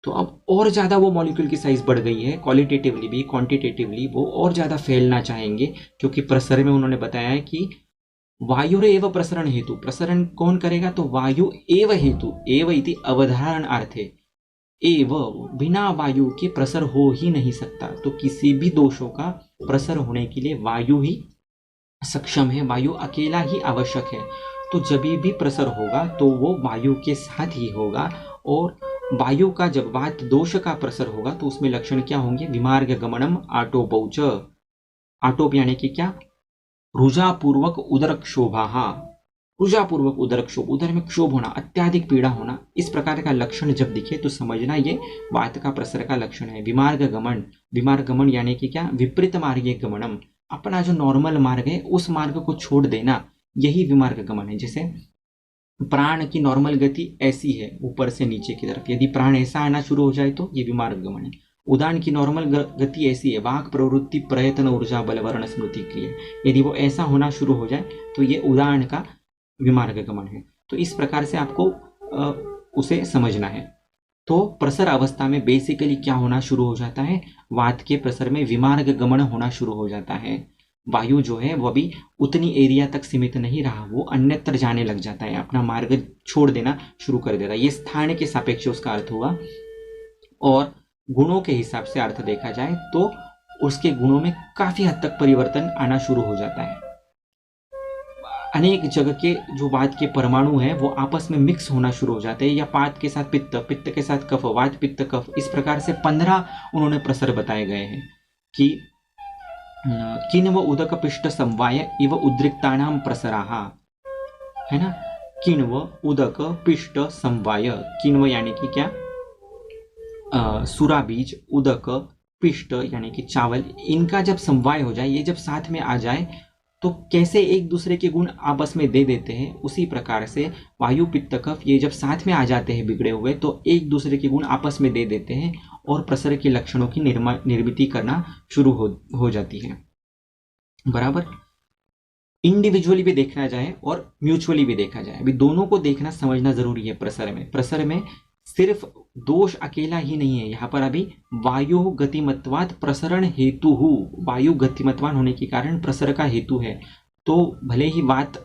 तो अब और ज़्यादा वो मॉलिक्यूल की साइज बढ़ गई है, क्वालिटेटिवली भी क्वांटिटेटिवली वो और ज़्यादा फैलना चाहेंगे, क्योंकि प्रसर में उन्होंने बताया है कि वायु एव प्रसरण हेतु, प्रसरण कौन करेगा, तो वायु एव हेतु, एव इति अवधारणार्थे, एव बिना वायु के प्रसर हो ही नहीं सकता। तो किसी भी दोषों का प्रसर होने के लिए वायु ही सक्षम है, वायु अकेला ही आवश्यक है। तो जब भी प्रसर होगा तो वो वायु के साथ ही होगा, और वायु का जब वात दोष का प्रसर होगा तो उसमें लक्षण क्या होंगे, विमार्ग गमनम आटोपौच, आटोप यानी कि क्या, रुजापूर्वक उदर क्षोभा, रुजापूर्वक उदर क्षोभ, उदर में क्षोभ होना, अत्याधिक पीड़ा होना, इस प्रकार का लक्षण जब दिखे तो समझना ये वात का प्रसर का लक्षण है। विमार्ग गमन, विमार्ग गमन यानी कि क्या, विपरीत मार्गे गमनम, अपना जो नॉर्मल मार्ग है उस मार्ग को छोड़ देना, यही विमार्ग गमन है। जैसे प्राण की नॉर्मल गति ऐसी है ऊपर से नीचे की तरफ, यदि प्राण ऐसा आना शुरू हो जाए तो ये विमार्ग गमन है। उदान की नॉर्मल गति ऐसी है, वाक प्रवृत्ति प्रयत्न ऊर्जा बलवर्ण स्मृति क्रिया, यदि वो ऐसा होना शुरू हो जाए तो ये उदान का विमार्ग गमन है। तो इस प्रकार से आपको उसे समझना है। तो प्रसर अवस्था में बेसिकली क्या होना शुरू हो जाता है, वात के प्रसर में विमार्ग गमन होना शुरू हो जाता है। वायु जो है वो भी उतनी एरिया तक सीमित नहीं रहा, वो अन्यत्र जाने लग जाता है, अपना मार्ग छोड़ देना शुरू कर देता है। ये स्थान के सापेक्ष उसका अर्थ हुआ, और गुणों के हिसाब से अर्थ देखा जाए तो उसके गुणों में काफी हद तक परिवर्तन आना शुरू हो जाता है। अनेक जगह के जो वात के परमाणु हैं वो आपस में मिक्स होना शुरू हो जाते हैं, या पात के साथ पित्त, पित्त के साथ कफ, वात पित्त कफ, इस प्रकार से 15 उन्होंने प्रसर बताए गए हैं कि किन्व उदक पिष्ट समवाय इव उद्रिक्तानाम प्रसराः, है ना। किन्व उदक पिष्ट समवाय, किन्व यानी कि क्या, सूरा बीज, उदक पिष्ट यानी कि चावल, इनका जब समवाय हो जाए, ये जब साथ में आ जाए तो कैसे एक दूसरे के गुण आपस में दे देते हैं, उसी प्रकार से वायु पित्त कफ ये जब साथ में आ जाते हैं बिगड़े हुए, तो एक दूसरे के गुण आपस में दे देते हैं और प्रसर के लक्षणों की निर्मिति करना शुरू हो जाती है। बराबर, इंडिविजुअली भी देखना जाए और म्यूचुअली भी देखा जाए, अभी दोनों को देखना समझना जरूरी है। प्रसर में सिर्फ दोष अकेला ही नहीं है, यहाँ पर अभी वायु गतिमत्वात् प्रसरण हेतु, वायु गतिमत्वान होने के कारण प्रसर का हेतु है। तो भले ही वात,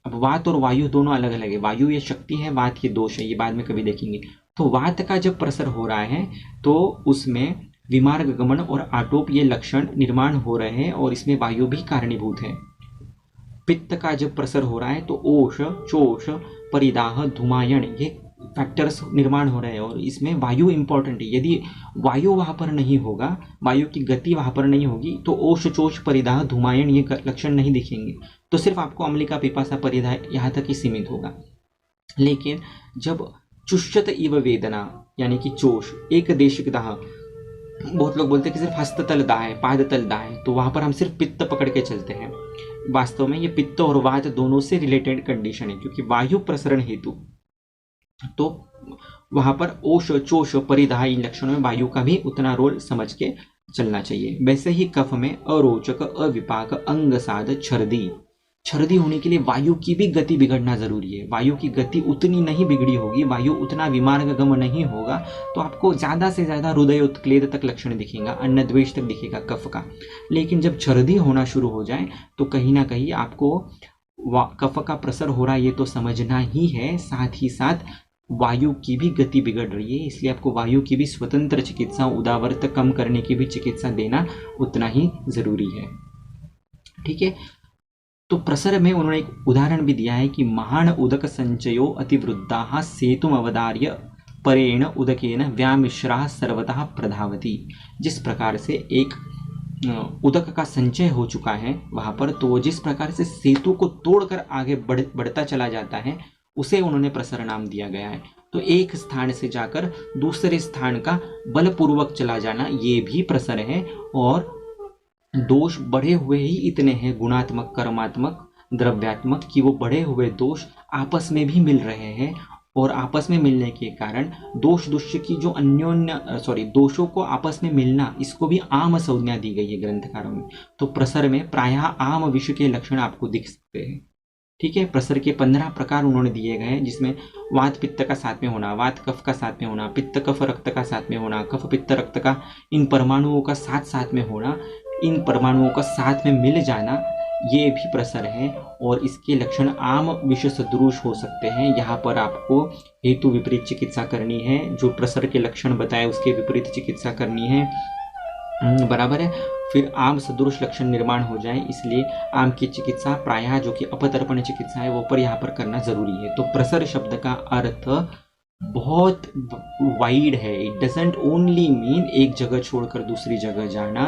अब वात और वायु दोनों अलग अलग है, वायु ये शक्ति है, वात ये दोष है, ये बाद में कभी देखेंगे। तो वात का जब प्रसर हो रहा है तो उसमें विमार्ग गमन और आटोप ये लक्षण निर्माण हो रहे हैं, और इसमें वायु भी कारणीभूत है। पित्त का जब प्रसर हो रहा है तो ओष, चोष, परिदाह, धूमायन ये फैक्टर्स निर्माण हो रहे हैं, और इसमें वायु इंपॉर्टेंट है। यदि वायु वहाँ पर नहीं होगा, वायु की गति वहाँ पर नहीं होगी, तो ओष, चोष, परिदाह, धूमायन ये लक्षण नहीं दिखेंगे, तो सिर्फ आपको अम्लिका, पिपासा, परिदाह यहाँ तक ही सीमित होगा। लेकिन जब चुष्यत इव वेदना यानी कि चोष, एक देशिक दाह, बहुत लोग बोलते हैं कि सिर्फ हस्ततल दाह है, पादतल दाह है, तो वहाँ पर हम सिर्फ पित्त पकड़ के चलते हैं। वास्तव में ये पित्त और वात दोनों से रिलेटेड कंडीशन है, क्योंकि वायु प्रसरण हेतु, तो वहां पर ओष, चोष, परिदाह इन लक्षणों में वायु का भी उतना रोल समझ के चलना चाहिए। वैसे ही कफ में अरोचक, अविपाक, अंगसाद, छर्दी होने के लिए वायु की भी गति बिगड़ना जरूरी है। वायु की गति उतनी नहीं बिगड़ी होगी, वायु उतना विमार्ग गम नहीं होगा, तो आपको ज्यादा से ज्यादा हृदय उत्क्लेद तक लक्षण दिखेगा, अन्न द्वेष तक दिखेगा कफ का। लेकिन जब छर्दी होना शुरू हो जाए तो कहीं ना कहीं आपको कफ का प्रसर हो रहा है ये तो समझना ही है, साथ ही साथ वायु की भी गति बिगड़ रही है, इसलिए आपको वायु की भी स्वतंत्र चिकित्सा, उदावर्त कम करने की भी चिकित्सा देना उतना ही जरूरी है। ठीक है, तो प्रसर में उन्होंने एक उदाहरण भी दिया है कि महान उदक संचयो अतिवृद्धा सेतुम अवदार्य परेण उदकेन व्यामिश्रा सर्वतः प्रधावती। जिस प्रकार से एक उदक का संचय हो चुका है वहां पर, तो वो जिस प्रकार से सेतु को तोड़कर आगे बढ़ता चला जाता है, उसे उन्होंने प्रसर नाम दिया गया है। तो एक स्थान से जाकर दूसरे स्थान का बलपूर्वक चला जाना ये भी प्रसर है। और दोष बढ़े हुए ही इतने हैं, गुणात्मक, कर्मात्मक, द्रव्यात्मक, कि वो बढ़े हुए दोष आपस में भी मिल रहे हैं। और आपस में मिलने के कारण दोष दुष्य की जो दोषों को आपस में मिलना, इसको भी आम संज्ञा दी गई है ग्रंथकारों में। तो प्रसर में प्रायः आम विषय के लक्षण आपको दिख सकते हैं। ठीक है, प्रसर के 15 प्रकार उन्होंने दिए गए हैं, जिसमें वात पित्त का साथ में होना, वात कफ का साथ में होना, पित्त कफ रक्त का साथ में होना, कफ पित्त रक्त का इन परमाणुओं का साथ में होना, इन परमाणुओं का साथ में मिल जाना, ये भी प्रसर है। और इसके लक्षण आम विषय सदृश हो सकते हैं। यहाँ पर आपको हेतु विपरीत चिकित्सा करनी है, जो प्रसर के लक्षण बताए उसके विपरीत चिकित्सा करनी है, बराबर है। फिर आम सदृश लक्षण निर्माण हो जाए, इसलिए आम की चिकित्सा प्रायः जो कि अपतर्पण चिकित्सा है वो पर यहाँ पर करना जरूरी है। तो प्रसर शब्द का अर्थ बहुत वाइड है। इट डजेंट ओनली मीन एक जगह छोड़कर दूसरी जगह जाना।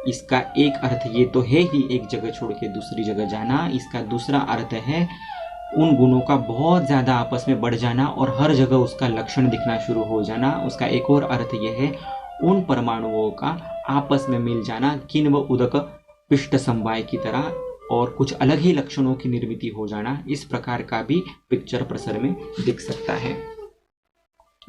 इसका एक अर्थ ये तो है ही एक जगह छोड़ के दूसरी जगह जाना। इसका दूसरा अर्थ है उन गुणों का बहुत ज़्यादा आपस में बढ़ जाना और हर जगह उसका लक्षण दिखना शुरू हो जाना। उसका एक और अर्थ यह है उन परमाणुओं का आपस में मिल जाना, किन्व उदक पिष्ट समवाय की तरह, और कुछ अलग ही लक्षणों की निर्मिति हो जाना। इस प्रकार का भी पिक्चर प्रसर में दिख सकता है।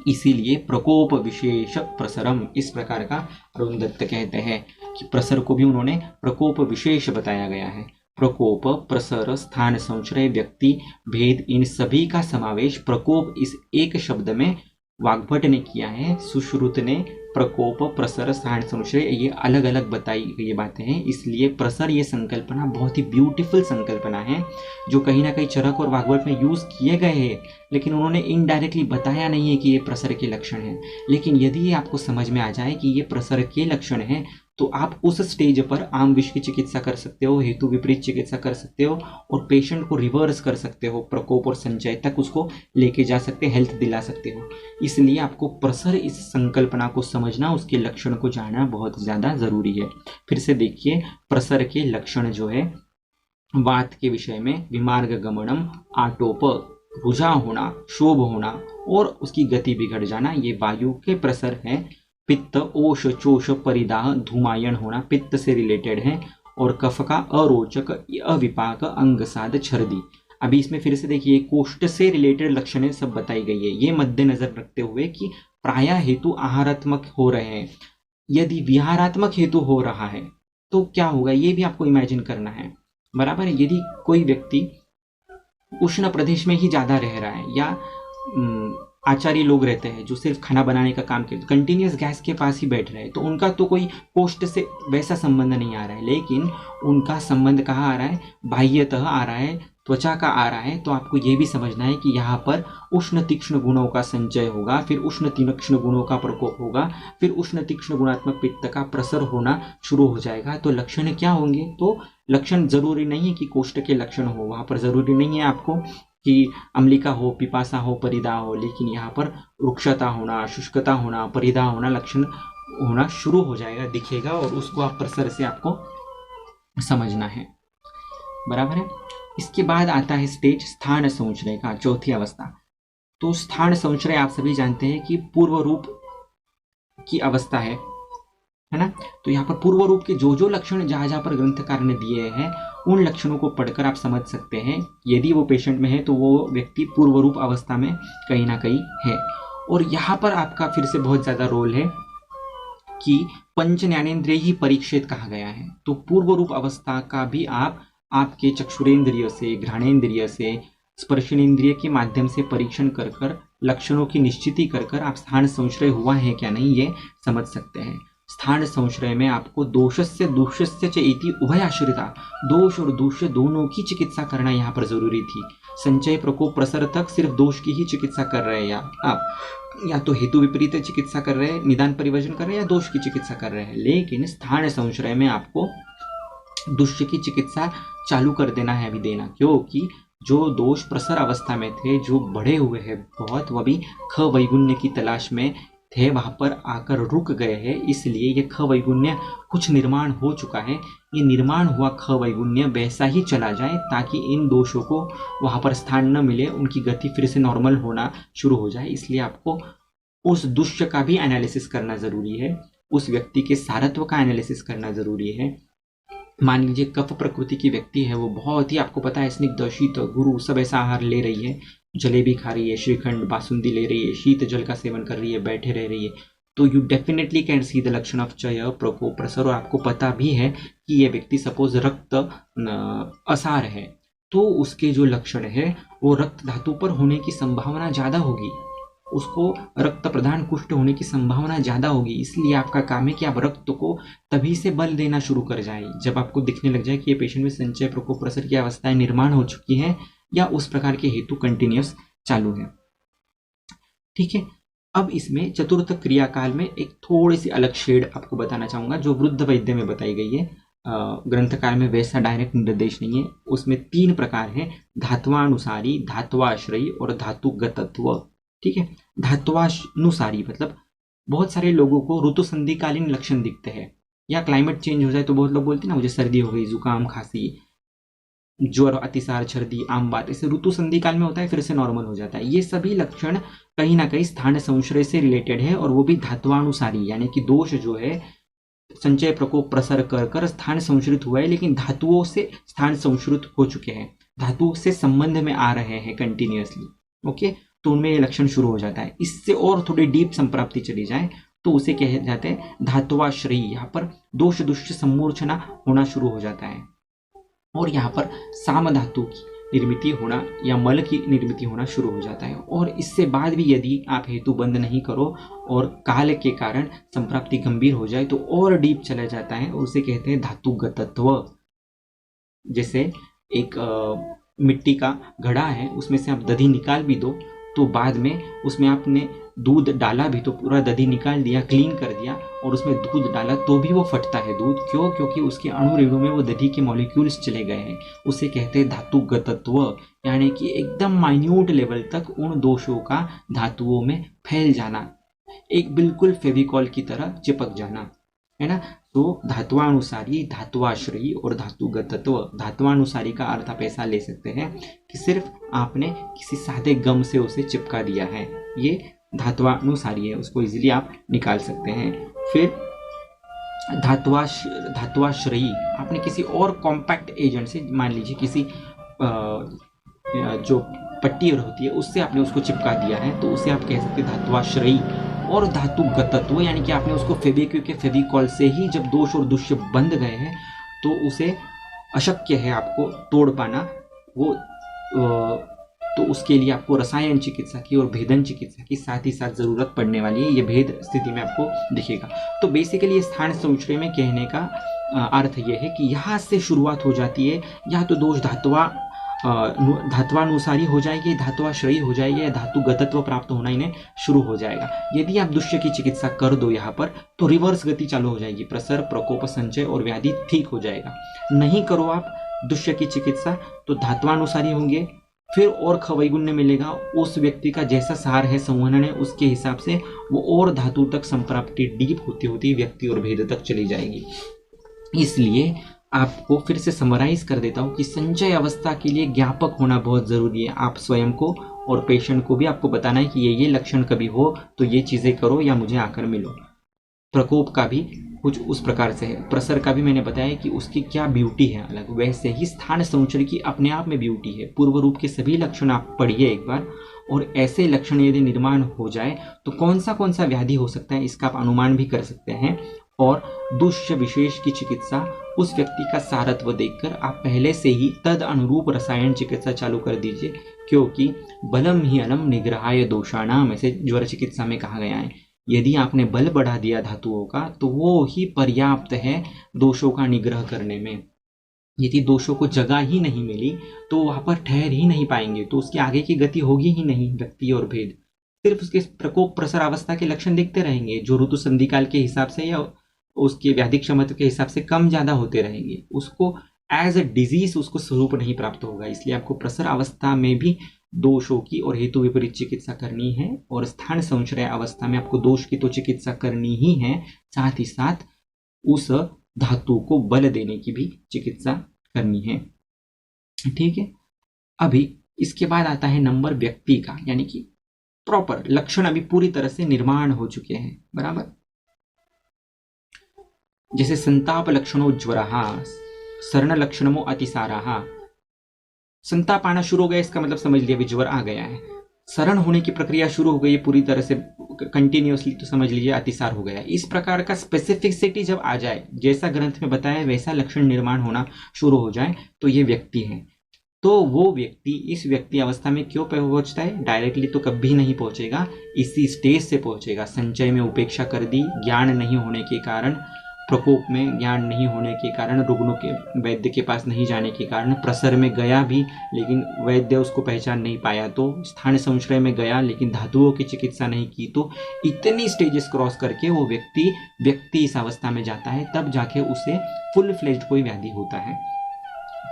इसीलिए प्रकोप विशेष प्रसरम, इस प्रकार का अरुण दत्त कहते हैं कि प्रसर को भी उन्होंने प्रकोप विशेष बताया गया है। प्रकोप, प्रसर, स्थान संश्रय, व्यक्ति भेद, इन सभी का समावेश प्रकोप इस एक शब्द में वाग्भट ने किया है। सुश्रुत ने प्रकोप, प्रसर, स्थान संश्रय ये अलग अलग बताई गई बातें हैं। इसलिए प्रसर ये संकल्पना बहुत ही ब्यूटीफुल संकल्पना है, जो कहीं ना कहीं चरक और वाग्भट में यूज किए गए हैं, लेकिन उन्होंने इनडायरेक्टली बताया नहीं है कि ये प्रसर के लक्षण हैं। लेकिन यदि ये आपको समझ में आ जाए कि ये प्रसर के लक्षण हैं, तो आप उस स्टेज पर आम विष की चिकित्सा कर सकते हो, हेतु विपरीत चिकित्सा कर सकते हो और पेशेंट को रिवर्स कर सकते हो, प्रकोप और संचय तक उसको लेके जा सकते, हेल्थ दिला सकते हो। इसलिए आपको प्रसर इस संकल्पना को समझना, उसके लक्षण को जानना बहुत ज़्यादा ज़रूरी है। फिर से देखिए, प्रसर के लक्षण जो है, वात के विषय में विमार्ग गमनम, आटोप, रुझा होना, शोभ होना और उसकी गति बिगड़ जाना, ये वायु के प्रसर है। पित्त, ओष, चोष, परिदाह, धूमायन होना पित्त से रिलेटेड है। और कफ का अरोचक, अविपाक, अंगसाद, छर्दी। अभी इसमें फिर से देखिए, कोष्ठ से रिलेटेड लक्षणें सब बताई गई है। ये मद्देनजर रखते हुए कि प्रायः हेतु आहारात्मक हो रहे हैं। यदि विहारात्मक हेतु हो रहा है तो क्या होगा, ये भी आपको इमेजिन करना है, बराबर है। यदि कोई व्यक्ति उष्ण प्रदेश में ही ज्यादा रह रहा है, या आचार्य लोग रहते हैं जो सिर्फ खाना बनाने का काम करते, कंटिन्यूस गैस के पास ही बैठ रहे हैं, तो उनका तो कोई कोष्ठ से वैसा संबंध नहीं आ रहा है, लेकिन उनका संबंध कहाँ आ रहा है, बाह्यतः आ रहा है, त्वचा का आ रहा है। तो आपको ये भी समझना है कि यहाँ पर उष्ण तीक्ष्ण गुणों का संचय होगा, फिर उष्ण तीक्ष्ण गुणों का प्रकोप होगा, फिर उष्ण तीक्ष्ण गुणात्मक पित्त का प्रसर होना शुरू हो जाएगा। तो लक्षण क्या होंगे, तो लक्षण जरूरी नहीं है कि कोष्ठ के लक्षण हो, वहाँ पर जरूरी नहीं है आपको कि अम्लिका हो, पिपासा हो, परिदा हो, लेकिन यहाँ पर रुक्षता होना, शुष्कता होना, परिदा होना, लक्षण होना शुरू हो जाएगा, दिखेगा, और उसको आप प्रसर से आपको समझना है, बराबर है। इसके बाद आता है स्टेज स्थान संचय का, चौथी अवस्था। तो स्थान संचय आप सभी जानते हैं कि पूर्व रूप की अवस्था है ना। तो यहाँ पर पूर्व रूप के जो जो लक्षण जहाँ जहाँ पर ग्रंथकार ने दिए हैं, उन लक्षणों को पढ़कर आप समझ सकते हैं यदि वो पेशेंट में है तो वो व्यक्ति पूर्व रूप अवस्था में कहीं ना कहीं है। और यहाँ पर आपका फिर से बहुत ज्यादा रोल है कि पंच ज्ञानेन्द्रिय ही परीक्षित कहा गया है। तो पूर्व रूप अवस्था का भी आप आपके चक्षुरेंद्रिय से, घ्राणेन्द्रिय से, स्पर्शनेन्द्रिय के माध्यम से परीक्षण कर कर लक्षणों की निश्चिति कर कर आप स्थान संशय हुआ है क्या नहीं ये समझ सकते हैं। स्थान संश्रय में आपको दोषस्य दूष्यस्य च इति उभयाश्रिता, दोष और दूष्य दोनों की चिकित्सा करना यहाँ पर जरूरी थी। संचय प्रकोप प्रसर तक सिर्फ दोष की ही चिकित्सा कर रहे हैं आप, या तो हेतु विपरीत चिकित्सा कर रहे हैं, निदान परिवर्जन कर रहे हैं, या दोष की चिकित्सा कर रहे हैं। लेकिन स्थान संश्रय में आपको दुष्य की चिकित्सा चालू कर देना है, अभी देना, क्योंकि जो दोष प्रसर अवस्था में थे, जो बढ़े हुए हैं बहुत, वह भी ख वैगुण्य की तलाश में थे, वहां पर आकर रुक गए हैं। इसलिए ये ख वैगुण्य कुछ निर्माण हो चुका है, ये निर्माण हुआ ख वैगुण्य वैसा ही चला जाए ताकि इन दोषों को वहां पर स्थान न मिले, उनकी गति फिर से नॉर्मल होना शुरू हो जाए। इसलिए आपको उस दुष्य का भी एनालिसिस करना जरूरी है, उस व्यक्ति के सारत्व का एनालिसिस करना जरूरी है। मान लीजिए कफ प्रकृति की व्यक्ति है, वो बहुत ही, आपको पता है, स्निग्ध शीत गुरु सब ऐसा आहार ले रही है, जलेबी खा रही है, श्रीखंड बासुंदी ले रही है, शीत जल का सेवन कर रही है, बैठे रह रही है, तो you definitely can see the लक्षण ऑफ चय प्रकोप प्रसर। और आपको पता भी है कि ये व्यक्ति सपोज रक्त असार है, तो उसके जो लक्षण है वो रक्त धातु पर होने की संभावना ज्यादा होगी, उसको रक्त प्रदान कुष्ठ होने की संभावना ज्यादा होगी। इसलिए आपका काम है कि आप रक्त को तभी से बल देना शुरू कर जाए जब आपको दिखने लग जाए कि ये पेशेंट में संचय प्रकोप प्रसर की अवस्थाएं निर्माण हो चुकी हैं या उस प्रकार के हेतु कंटिन्यूस चालू है। ठीक है, अब इसमें चतुर्थ क्रियाकाल में एक थोड़ी सी अलग शेड आपको बताना चाहूंगा जो वृद्ध वैद्य में बताई गई है। ग्रंथकार में वैसा डायरेक्ट निर्देश नहीं है। उसमें 3 प्रकार हैं, धात्वानुसारी, धात्वाश्रयी और धातुगतत्व। ठीक है, धात्वानुसारी मतलब बहुत सारे लोगों को ऋतु संधिकालीन लक्षण दिखते हैं, या क्लाइमेट चेंज हो जाए तो बहुत लोग बोलते हैं ना मुझे सर्दी हो गई, जुकाम, खांसी, ज्वर, अतिसार, छर्दी, आम बात, इसे ऋतु संधि काल में होता है, फिर से नॉर्मल हो जाता है। ये सभी लक्षण कहीं ना कहीं स्थान संश्रय से रिलेटेड है, और वो भी धात्वानुसारी, यानी कि दोष जो है संचय प्रकोप प्रसर कर कर स्थान संश्रित हुआ है, लेकिन धातुओं से स्थान संश्रित हो चुके हैं, धातु से संबंध में आ रहे हैं कंटिन्यूअसली। ओके, तो उनमें ये लक्षण शुरू हो जाता है। इससे और थोड़ी डीप संप्राप्ति चली जाए तो उसे कहे जाते हैं धात्वाश्रयी। यहाँ पर दोष दुष्य सम्मूर्छना होना शुरू हो जाता है, और यहाँ पर साम धातु की निर्मिति होना या मल की निर्मिति होना शुरू हो जाता है। और इससे बाद भी यदि आप हेतु बंद नहीं करो और काल के कारण संप्राप्ति गंभीर हो जाए तो और डीप चला जाता है, और उसे कहते हैं धातुगतत्व। जैसे एक मिट्टी का घड़ा है, उसमें से आप दधी निकाल भी दो तो बाद में उसमें आपने दूध डाला भी तो पूरा दधी निकाल दिया, क्लीन कर दिया, और उसमें दूध डाला तो भी वो फटता है दूध। क्यों? क्योंकि उसके अणु रेणु में वो दधी के मॉलिक्यूल्स चले गए हैं। उसे कहते हैं धातुगतत्व, यानी कि एकदम माइन्यूट लेवल तक उन दोषों का धातुओं में फैल जाना, एक बिल्कुल फेविकॉल की तरह चिपक जाना, है ना। तो धात्वानुसारी, धात्वाश्रयी और धातुगतत्व। धात्वानुसारी का अर्थ आप ऐसा ले सकते हैं कि सिर्फ आपने किसी सादे गम से उसे चिपका दिया है, ये धात्वानुसारी है, उसको इजीली आप निकाल सकते हैं। फिर धात्वाश्रयी, आपने किसी और कॉम्पैक्ट एजेंट से, मान लीजिए किसी जो पट्टी होती है उससे आपने उसको चिपका दिया है, तो उसे आप कह सकते हैं धात्वाश्रयी। और धातुगतत्व यानी कि आपने उसको फेविक्विक के फेविकॉल से ही जब दोष और दुष्य बंध गए हैं तो उसे अशक्य है आपको तोड़ पाना, वो तो उसके लिए आपको रसायन चिकित्सा की और भेदन चिकित्सा की साथ ही साथ जरूरत पड़ने वाली है। ये भेद स्थिति में आपको दिखेगा। तो बेसिकली स्थान संश्रय में कहने का अर्थ यह है कि यहाँ से शुरुआत हो जाती है, या तो दोष धात्वानुसारी हो जाएगी, धात्वाश्रयी हो जाएगी, या धातुगतत्व प्राप्त होना इन्हें शुरू हो जाएगा। यदि आप दुष्य की चिकित्सा कर दो यहाँ पर तो रिवर्स गति चालू हो जाएगी, प्रसर, प्रकोप, संचय और व्याधि ठीक हो जाएगा। नहीं करो आप दुष्य की चिकित्सा तो धात्वानुसारी होंगे, फिर और खवैगुण्य मिलेगा, उस व्यक्ति का जैसा सार है, संवहन है, उसके हिसाब से वो और धातु तक संप्राप्ति डीप होती होती व्यक्ति और भेद तक चली जाएगी। इसलिए आपको फिर से समराइज कर देता हूँ कि संचय अवस्था के लिए ज्ञापक होना बहुत जरूरी है। आप स्वयं को और पेशेंट को भी आपको बताना है कि ये लक्षण कभी हो तो ये चीजें करो या मुझे आकर मिलो। प्रकोप का भी कुछ उस प्रकार से है, प्रसर का भी मैंने बताया कि उसकी क्या ब्यूटी है अलग, वैसे ही स्थान संचय की अपने आप में ब्यूटी है। पूर्व रूप के सभी लक्षण आप पढ़िए एक बार, और ऐसे लक्षण यदि निर्माण हो जाए तो कौन सा व्याधि हो सकता है इसका आप अनुमान भी कर सकते हैं। और दुष्य विशेष की चिकित्सा उस व्यक्ति का सारत्व देखकर आप पहले से ही तद अनुरूप रसायन चिकित्सा चालू कर दीजिए, क्योंकि बलम ही अलम निग्रहाय दोषाणाम, ऐसे ज्वर चिकित्सा में कहा गया है यदि आपने बल बढ़ा दिया धातुओं का तो वो ही पर्याप्त है दोषों का निग्रह करने में। यदि दोषों को जगह ही नहीं मिली तो वहां पर ठहर ही नहीं पाएंगे, तो उसकी आगे की गति होगी ही नहीं। व्यक्ति और भेद सिर्फ उसके प्रकोप प्रसर अवस्था के लक्षण देखते रहेंगे, जो ऋतु संधि काल के हिसाब से या उसके व्याधि क्षमता के हिसाब से कम ज्यादा होते रहेंगे। उसको एज अ डिजीज उसको स्वरूप नहीं प्राप्त होगा। इसलिए आपको प्रसर अवस्था में भी दोषों की और हेतु विपरीत चिकित्सा करनी है, और स्थान संशय अवस्था में आपको दोष की तो चिकित्सा करनी ही है, साथ ही साथ उस धातु को बल देने की भी चिकित्सा करनी है। ठीक है, अभी इसके बाद आता है नंबर व्यक्ति का, यानी कि प्रॉपर लक्षण अभी पूरी तरह से निर्माण हो चुके हैं, बराबर। जैसे संताप लक्षणों ज्वरहा, शरण लक्षणमो अतिसारा। संताप आना शुरू हो गया, इसका मतलब समझ लिया भी ज्वर आ गया है। शरण होने की प्रक्रिया शुरू हो गई पूरी तरह से कंटिन्यूअसली, तो समझ लीजिए अतिसार हो गया। इस प्रकार का स्पेसिफिसिटी जब आ जाए, जैसा ग्रंथ में बताया वैसा लक्षण निर्माण होना शुरू हो जाए, तो ये व्यक्ति है। तो वो व्यक्ति इस व्यक्ति अवस्था में क्यों पहुंचता है? डायरेक्टली तो कभी नहीं पहुंचेगा, इसी स्टेज से पहुंचेगा। संचय में उपेक्षा कर दी, ज्ञान नहीं होने के कारण, प्रकोप में ज्ञान नहीं होने के कारण, रुग्णों के वैद्य के पास नहीं जाने के कारण, प्रसर में गया भी लेकिन वैद्य उसको पहचान नहीं पाया, तो स्थान संशय में गया लेकिन धातुओं की चिकित्सा नहीं की, तो इतनी स्टेजेस क्रॉस करके वो व्यक्ति इस अवस्था में जाता है, तब जाके उसे फुल फ्लेज्ड कोई व्याधि होता है।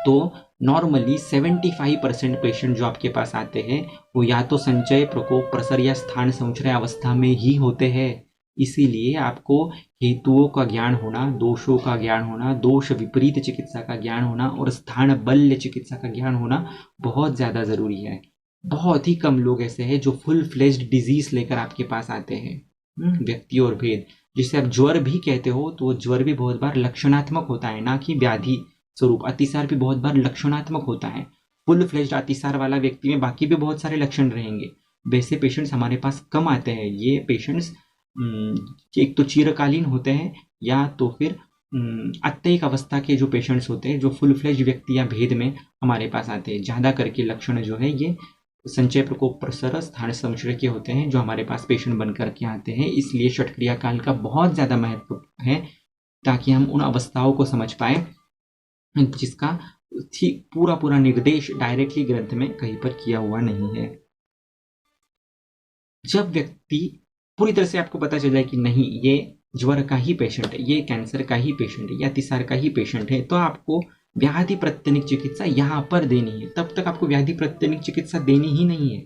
तो नॉर्मली 75% पेशेंट जो आपके पास आते हैं वो या तो संचय, प्रकोप, प्रसर या स्थान संशय अवस्था में ही होते हैं। इसीलिए आपको हेतुओं का ज्ञान होना, दोषों का ज्ञान होना, दोष विपरीत चिकित्सा का ज्ञान होना और स्थान बल्य चिकित्सा का ज्ञान होना बहुत ज़्यादा ज़रूरी है। बहुत ही कम लोग ऐसे हैं जो फुल फ्लेज्ड डिजीज लेकर आपके पास आते हैं। व्यक्ति और भेद, जिसे आप ज्वर भी कहते हो, तो वो ज्वर भी बहुत बार लक्षणात्मक होता है, ना कि व्याधि स्वरूप। अतिसार भी बहुत बार लक्षणात्मक होता है। फुल फ्लेज्ड अतिसार वाला व्यक्ति में बाकी भी बहुत सारे लक्षण रहेंगे। वैसे पेशेंट्स हमारे पास कम आते हैं। ये पेशेंट्स एक तो चिरकालीन होते हैं, या तो फिर अत्ययिक अवस्था के जो पेशेंट्स होते हैं, जो फुल फ्लेज्ड व्यक्ति या भेद में हमारे पास आते हैं। ज़्यादा करके लक्षण जो है ये संचय, प्रकोप, प्रसर, स्थान संशय के होते हैं जो हमारे पास पेशेंट बन करके आते हैं। इसलिए षटक्रिया काल का बहुत ज़्यादा महत्व है, ताकि हम उन अवस्थाओं को समझ पाए जिसका पूरा निर्देश डायरेक्टली ग्रंथ में कहीं पर किया हुआ नहीं है। जब व्यक्ति पूरी तरह से आपको पता चल जाए कि नहीं, ये ज्वर का ही पेशेंट है, ये कैंसर का ही पेशेंट है, या अतिसार का ही पेशेंट है, तो आपको व्याधि प्रत्यनिक चिकित्सा यहां पर देनी है। तब तक आपको व्याधि प्रत्यनिक चिकित्सा देनी ही नहीं है।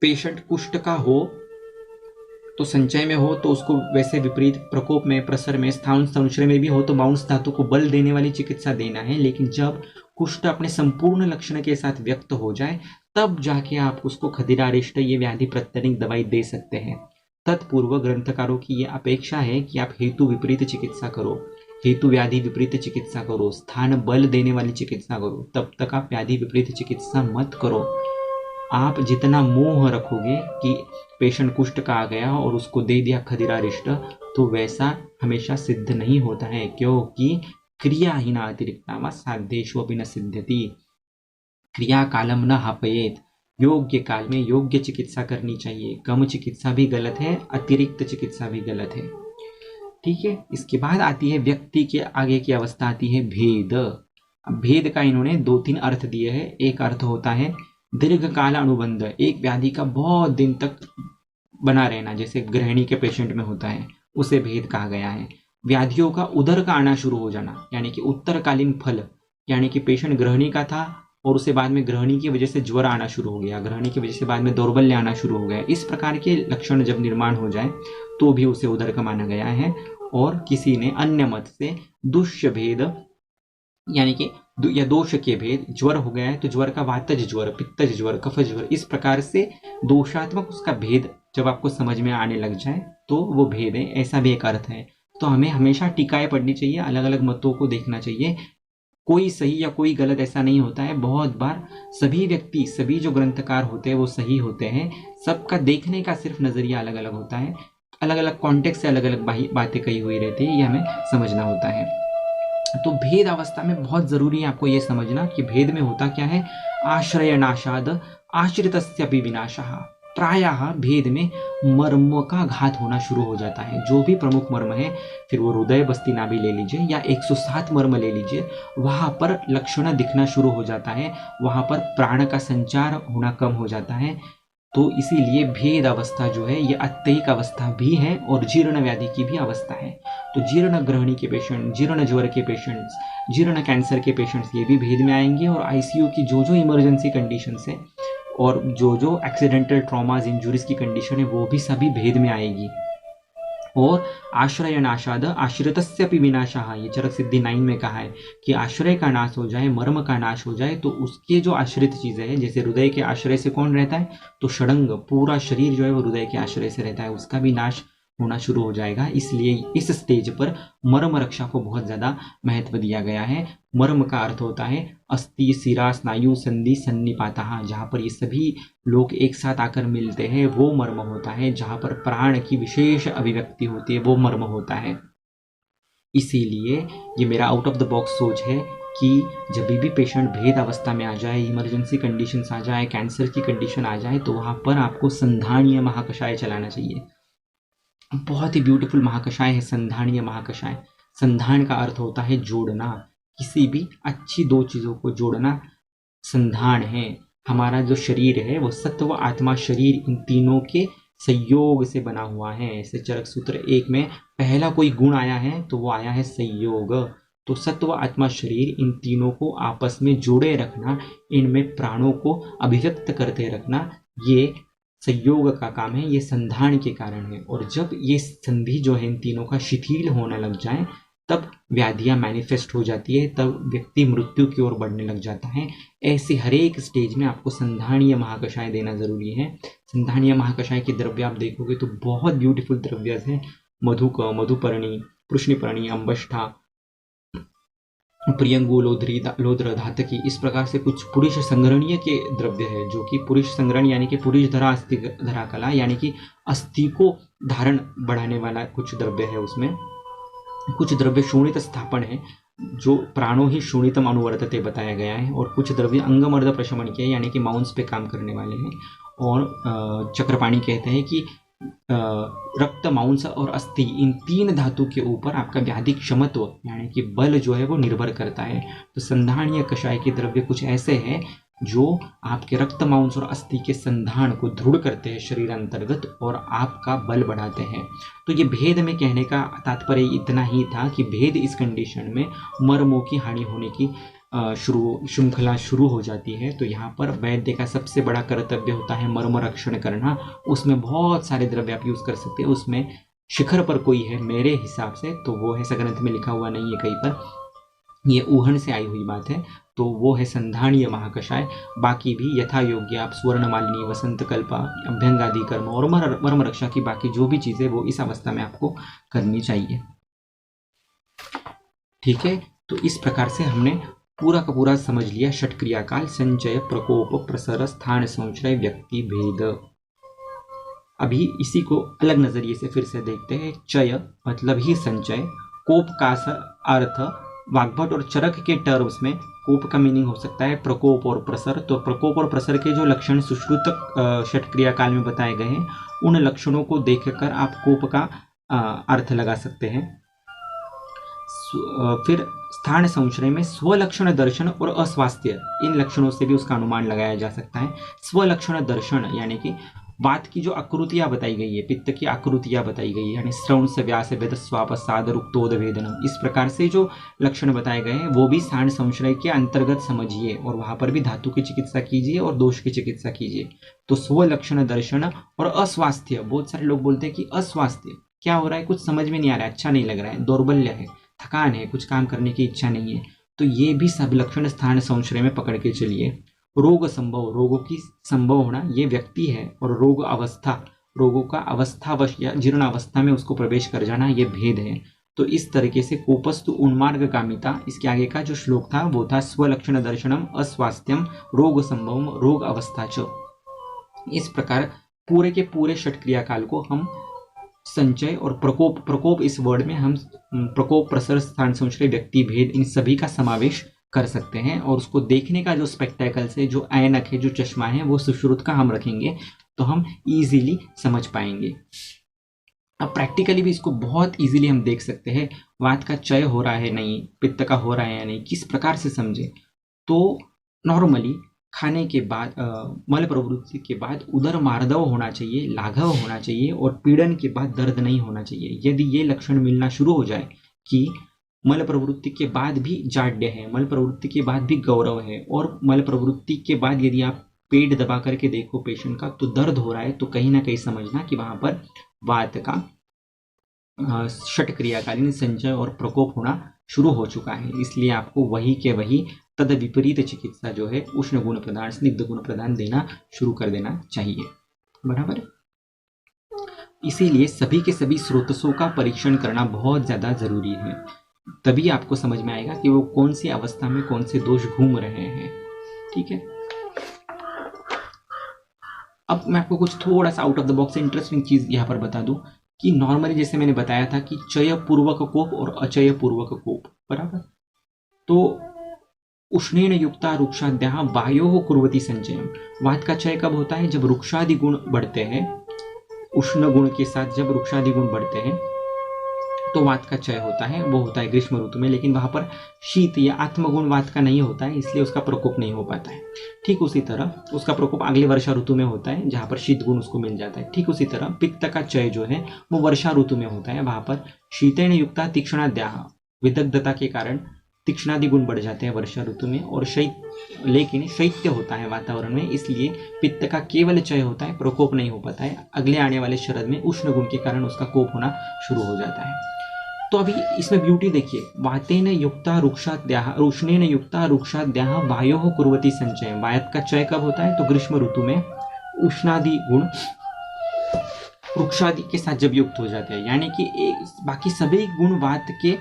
पेशेंट कुष्ठ का हो तो संचय में हो तो उसको वैसे विपरीत, प्रकोप में, प्रसर में, स्थान संशय में भी हो तो बाउंस धातु को बल देने वाली चिकित्सा देना है। लेकिन जब कुष्ठ अपने संपूर्ण लक्षण के साथ व्यक्त हो जाए, तब जाके आप उसको खदिरारिष्ट, ये व्याधि प्रत्यनिक दवाई दे सकते हैं। तत्पूर्व ग्रंथकारों की ये अपेक्षा है कि आप हेतु विपरीत चिकित्सा करो, हेतु व्याधि विपरीत चिकित्सा करो, स्थान बल देने वाली चिकित्सा करो। तब तक आप व्याधि विपरीत चिकित्सा मत करो। आप जितना मोह रखोगे कि पेशेंट कुष्ठ का आ गया और उसको दे दिया खदिरारिष्ट, तो वैसा हमेशा सिद्ध नहीं होता है, क्योंकि क्रियाहीना अतिरिक्ता व साध्येष्वपि न सिद्ध्यति। क्रिया कालम न हापयेत। योग्य काल में योग्य चिकित्सा करनी चाहिए। कम चिकित्सा भी गलत है, अतिरिक्त चिकित्सा भी गलत है। ठीक है, इसके बाद आती है व्यक्ति के आगे की अवस्था आती है भेद। अब भेद का इन्होंने 2-3 अर्थ दिए हैं। एक अर्थ होता है दीर्घकाल अनुबंध, एक व्याधि का बहुत दिन तक बना रहना, जैसे गृहिणी के पेशेंट में होता है, उसे भेद कहा गया है। व्याधियों का उदर का आना शुरू हो जाना, यानी कि उत्तरकालीन फल, यानी कि पेशेंट गृहिणी का था और उसे बाद में गृहिणी की वजह से ज्वर आना शुरू हो गया, गृहिणी की वजह से बाद में दौर्बल्य आना शुरू हो गया। इस प्रकार के लक्षण जब निर्माण हो जाए तो भी उसे उदर का माना गया है। और किसी ने अन्य मत से दुष्य भेद, यानी कि या दोष के भेद, ज्वर हो गया है तो ज्वर का वातज ज्वर, पित्तज ज्वर, कफज ज्वर, इस प्रकार से दोषात्मक उसका भेद जब आपको समझ में आने लग जाए तो वो भेद है, ऐसा भी एक अर्थ है। तो हमें हमेशा टीकाएं पढ़नी चाहिए, अलग अलग मतों को देखना चाहिए। कोई सही या कोई गलत ऐसा नहीं होता है। बहुत बार सभी व्यक्ति, सभी जो ग्रंथकार होते हैं वो सही होते हैं। सबका देखने का सिर्फ नजरिया अलग अलग होता है, अलग अलग कॉन्टेक्स्ट से अलग अलग बातें कही हुई रहती है, ये हमें समझना होता है। तो भेद अवस्था में बहुत जरूरी है आपको ये समझना कि भेद में होता क्या है। आश्रय नाशाद आश्रितस्यपि विनाशः। प्रायः भेद में मर्म का घात होना शुरू हो जाता है। जो भी प्रमुख मर्म है, फिर वो हृदय बस्ती नाभि ले लीजिए या 107 मर्म ले लीजिए, वहाँ पर लक्षण दिखना शुरू हो जाता है, वहाँ पर प्राण का संचार होना कम हो जाता है। तो इसीलिए भेद अवस्था जो है ये अत्ययिक अवस्था भी है और जीर्ण व्याधि की भी अवस्था है। तो जीर्ण ग्रहणी के पेशेंट, जीर्ण ज्वर के पेशेंट्स, जीर्ण कैंसर के पेशेंट्स ये भी भेद में आएंगे, और आईसीयू की जो जो इमरजेंसी कंडीशंस है और जो जो एक्सीडेंटल ट्रॉमाज इंजुरीज की कंडीशन है वो भी सभी भेद में आएगी। और आश्रय नाशाद आश्रितस्यपि विनाशः, ये चरक सिद्धि 9 में कहा है कि आश्रय का नाश हो जाए, मर्म का नाश हो जाए, तो उसके जो आश्रित चीजें हैं, जैसे हृदय के आश्रय से कौन रहता है, तो षडंग, पूरा शरीर जो है वो हृदय के आश्रय से रहता है, उसका भी नाश होना शुरू हो जाएगा। इसलिए इस स्टेज पर मर्म रक्षा को बहुत ज्यादा महत्व दिया गया है। मर्म का अर्थ होता है अस्थि, सिरा, स्नायु, संधि, सन्निपातः, जहाँ पर ये सभी लोग एक साथ आकर मिलते हैं वो मर्म होता है। जहाँ पर प्राण की विशेष अभिव्यक्ति होती है वो मर्म होता है। इसीलिए ये मेरा आउट ऑफ द बॉक्स सोच है कि जब भी पेशेंट भेद अवस्था में आ जाए, इमरजेंसी कंडीशंस आ जाए, कैंसर की कंडीशन आ जाए, तो वहाँ पर आपको संधानीय महाकषाय चलाना चाहिए। बहुत ही ब्यूटीफुल महाकषाय है संधानीय महाकषाय। संधान का अर्थ होता है जोड़ना, किसी भी अच्छी दो चीजों को जोड़ना संधान है। हमारा जो शरीर है वो सत्व आत्मा शरीर इन तीनों के संयोग से बना हुआ है। ऐसे चरक सूत्र 1 में पहला कोई गुण आया है तो वो आया है संयोग। तो सत्व आत्मा शरीर इन तीनों को आपस में जोड़े रखना, इनमें प्राणों को अभिव्यक्त करते रखना, ये संयोग का काम है, ये संधान के कारण है। और जब ये संधि जो है इन तीनों का शिथिल होने लग जाए तब व्याधियां मैनिफेस्ट हो जाती है, तब व्यक्ति मृत्यु की ओर बढ़ने लग जाता है। ऐसे हर एक स्टेज में आपको संधानीय महाकषाय देना जरूरी है। संधानीय महाकषाय के द्रव्य आप देखोगे तो बहुत ब्यूटीफुल द्रव्य है, मधुक, मधुपर्णी, कृष्णपर्णी, अंबष्ठा, प्रियंगु, लोद्र, धातकी, इस प्रकार से कुछ पुरुष संग्रहणीय के द्रव्य है, जो कि पुरुष संग्रहण यानी कि पुरुष धरा अस्थि धरा कला, यानी कि अस्थि को धारण बढ़ाने वाला कुछ द्रव्य है। उसमें कुछ द्रव्य शोणित स्थापन है, जो प्राणो ही शोणितम अनुवर्तते बताया गया है, और कुछ द्रव्य अंगमर्द प्रशमन के यानी कि माउंस पे काम करने वाले हैं। और चक्रपाणी कहते हैं कि रक्त, मांस और अस्थि, इन 3 धातु के ऊपर आपका व्याधि क्षमत्व यानी कि बल जो है वो निर्भर करता है। तो संधानीय कषाय के द्रव्य कुछ ऐसे हैं जो आपके रक्त, मांस और अस्थि के संधान को दृढ़ करते हैं शरीर अंतर्गत और आपका बल बढ़ाते हैं। तो ये भेद में कहने का तात्पर्य इतना ही था कि भेद इस कंडीशन में मर्मों की हानि होने की श्रृंखला शुरू हो जाती है। तो यहाँ पर वैद्य का सबसे बड़ा कर्तव्य होता है मर्म रक्षण करना। उसमें बहुत सारे द्रव्य आप यूज कर सकते हैं, उसमें शिखर पर कोई है मेरे हिसाब से तो वो है, सग्रंथ में लिखा हुआ नहीं है कहीं पर, ये ऊहन से आई हुई बात है, तो वो है संधानीय महाकषाय। बाकी भी यथा योग्य आप स्वर्ण मालिनी, वसंत कल्पा, अभ्यंग आदि कर्म और मर्म रक्षा की बाकी जो भी चीजें वो इस अवस्था में आपको करनी चाहिए। ठीक है, तो इस प्रकार से हमने पूरा का पूरा समझ लिया षटक्रिया काल, संचय, प्रकोप, प्रसर, स्थान संचय, व्यक्ति भेद। अभी इसी को अलग नजरिए से फिर से देखते हैं। चय मतलब ही संचय, कोप का अर्थ वाग्भट और चरक के टर्म्स में कोप का मीनिंग हो सकता है प्रकोप और प्रसर। तो प्रकोप और प्रसर के जो लक्षण सुश्रुत षटक्रिया काल में बताए गए हैं, उन लक्षणों को देखकर आप कोप का अर्थ लगा सकते हैं। फिर स्थान संश्रय में स्वलक्षण दर्शन और अस्वास्थ्य, इन लक्षणों से भी उसका अनुमान लगाया जा सकता है। स्वलक्षण दर्शन यानी कि बात की जो आकृतियां बताई गई है, पित्त की आकृतियां बताई गई है, यानी श्रवण से व्यास वेद स्वाप सादर उक्तोद वेदनम, इस प्रकार से जो लक्षण बताए गए हैं वो भी स्थान संश्रय के अंतर्गत समझिए और वहां पर भी धातु की चिकित्सा कीजिए और दोष की चिकित्सा कीजिए। तो स्वलक्षण दर्शन और अस्वास्थ्य, बहुत सारे लोग बोलते हैं कि अस्वास्थ्य क्या हो रहा है, कुछ समझ में नहीं आ रहा है, अच्छा नहीं लग रहा है, दौर्बल्य है, थकान है, कुछ काम करने की इच्छा नहीं है, तो ये भी सब लक्षण स्थान संश्रय में पकड़ के चलिए। रोग संभव, रोगों की संभव होना ये व्यक्ति है, और रोग अवस्था, रोगों का अवस्थावश या जीर्ण अवस्था में उसको प्रवेश कर जाना ये भेद है। तो इस तरीके से कोपस्तु उन्मार्गगामिता, इसके आगे का जो श्लोक था वो था स्वलक्षण दर्शनम अस्वास्थ्यम रोग संभवम रोग अवस्था च। इस प्रकार पूरे के पूरे षटक्रिया काल को हम संचय और प्रकोप, प्रकोप इस वर्ड में हम प्रकोप, प्रसर, स्थान संश्रय, व्यक्ति भेद, इन सभी का समावेश कर सकते हैं, और उसको देखने का जो स्पेक्टेकल्स है, जो ऐनक है, जो चश्मा है, वो सुश्रुत का हम रखेंगे तो हम इजीली समझ पाएंगे। अब प्रैक्टिकली भी इसको बहुत इजीली हम देख सकते हैं, वात का क्षय हो रहा है नहीं, पित्त का हो रहा है या नहीं, किस प्रकार से समझे। तो नॉर्मली खाने के बाद मल प्रवृत्ति के बाद उदर मार्दव होना चाहिए, लाघव होना चाहिए, और पीड़न के बाद दर्द नहीं होना चाहिए। यदि ये लक्षण मिलना शुरू हो जाए कि मल प्रवृत्ति के बाद भी जाड्य है, मल प्रवृत्ति के बाद भी गौरव है, और मल प्रवृत्ति के बाद यदि आप पेट दबा करके देखो पेशेंट का तो दर्द हो रहा है, तो कहीं ना कहीं समझना कि वहां पर वात का षट क्रियाकालीन संचय और प्रकोप होना शुरू हो चुका है। इसलिए आपको वही के वही तद विपरीत चिकित्सा जो है उष्ण गुण प्रदान, स्निग्ध गुण प्रदान देना शुरू कर देना चाहिए। बराबर। इसीलिए सभी के सभी स्रोतसों का परीक्षण करना बहुत ज्यादा जरूरी है, तभी आपको समझ में आएगा कि वो कौन सी अवस्था में कौन से दोष घूम रहे हैं। ठीक है। अब मैं आपको कुछ थोड़ा सा out of the box interesting चीज यहाँ पर बता दूं कि नॉर्मली जैसे मैंने बताया था कि चय पूर्वक कोप और अचय पूर्वक कोप, बराबर। तो उष्णेन युक्ता रुक्षाद्या वायो कुर्वती संचयम। वात का क्षय कब होता है? जब रुक्षादि गुण बढ़ते हैं, उष्ण गुण के साथ जब रुक्षादि गुण बढ़ते हैं तो वात का क्षय होता है। वो होता है ग्रीष्म ऋतु में, लेकिन वहां पर शीत या आत्मगुण वात का नहीं होता है, इसलिए उसका प्रकोप नहीं हो पाता है। ठीक उसी तरह उसका प्रकोप अगले वर्षा ऋतु में होता है, जहां पर शीत गुण उसको मिल जाता है। ठीक उसी तरह पित्त का क्षय जो है वो वर्षा ऋतु में होता है, वहां पर शीतेन युक्ता तीक्ष्णाद्याः, विदग्धता के कारण तीक्ष्णादि गुण बढ़ जाते हैं वर्षा ऋतु में, और लेकिन शैत्य होता है वातावरण में, इसलिए पित्त का केवल क्षय होता है, प्रकोप नहीं हो पाता है। अगले आने वाले शरद में उष्ण गुण के कारण उसका कोप होना शुरू हो जाता है। तो अभी इसमें ब्यूटी देखिए, वातेन युक्ता रुक्षाद्याः, उष्णेन युक्ता रुक्षाद्याः वायोः कुर्वती संचय। वात का क्षय कब होता है? तो ग्रीष्म ऋतु में उष्णादि गुण रुक्षादि के साथ जब युक्त हो जाते हैं, यानी कि बाकी सभी गुण वात के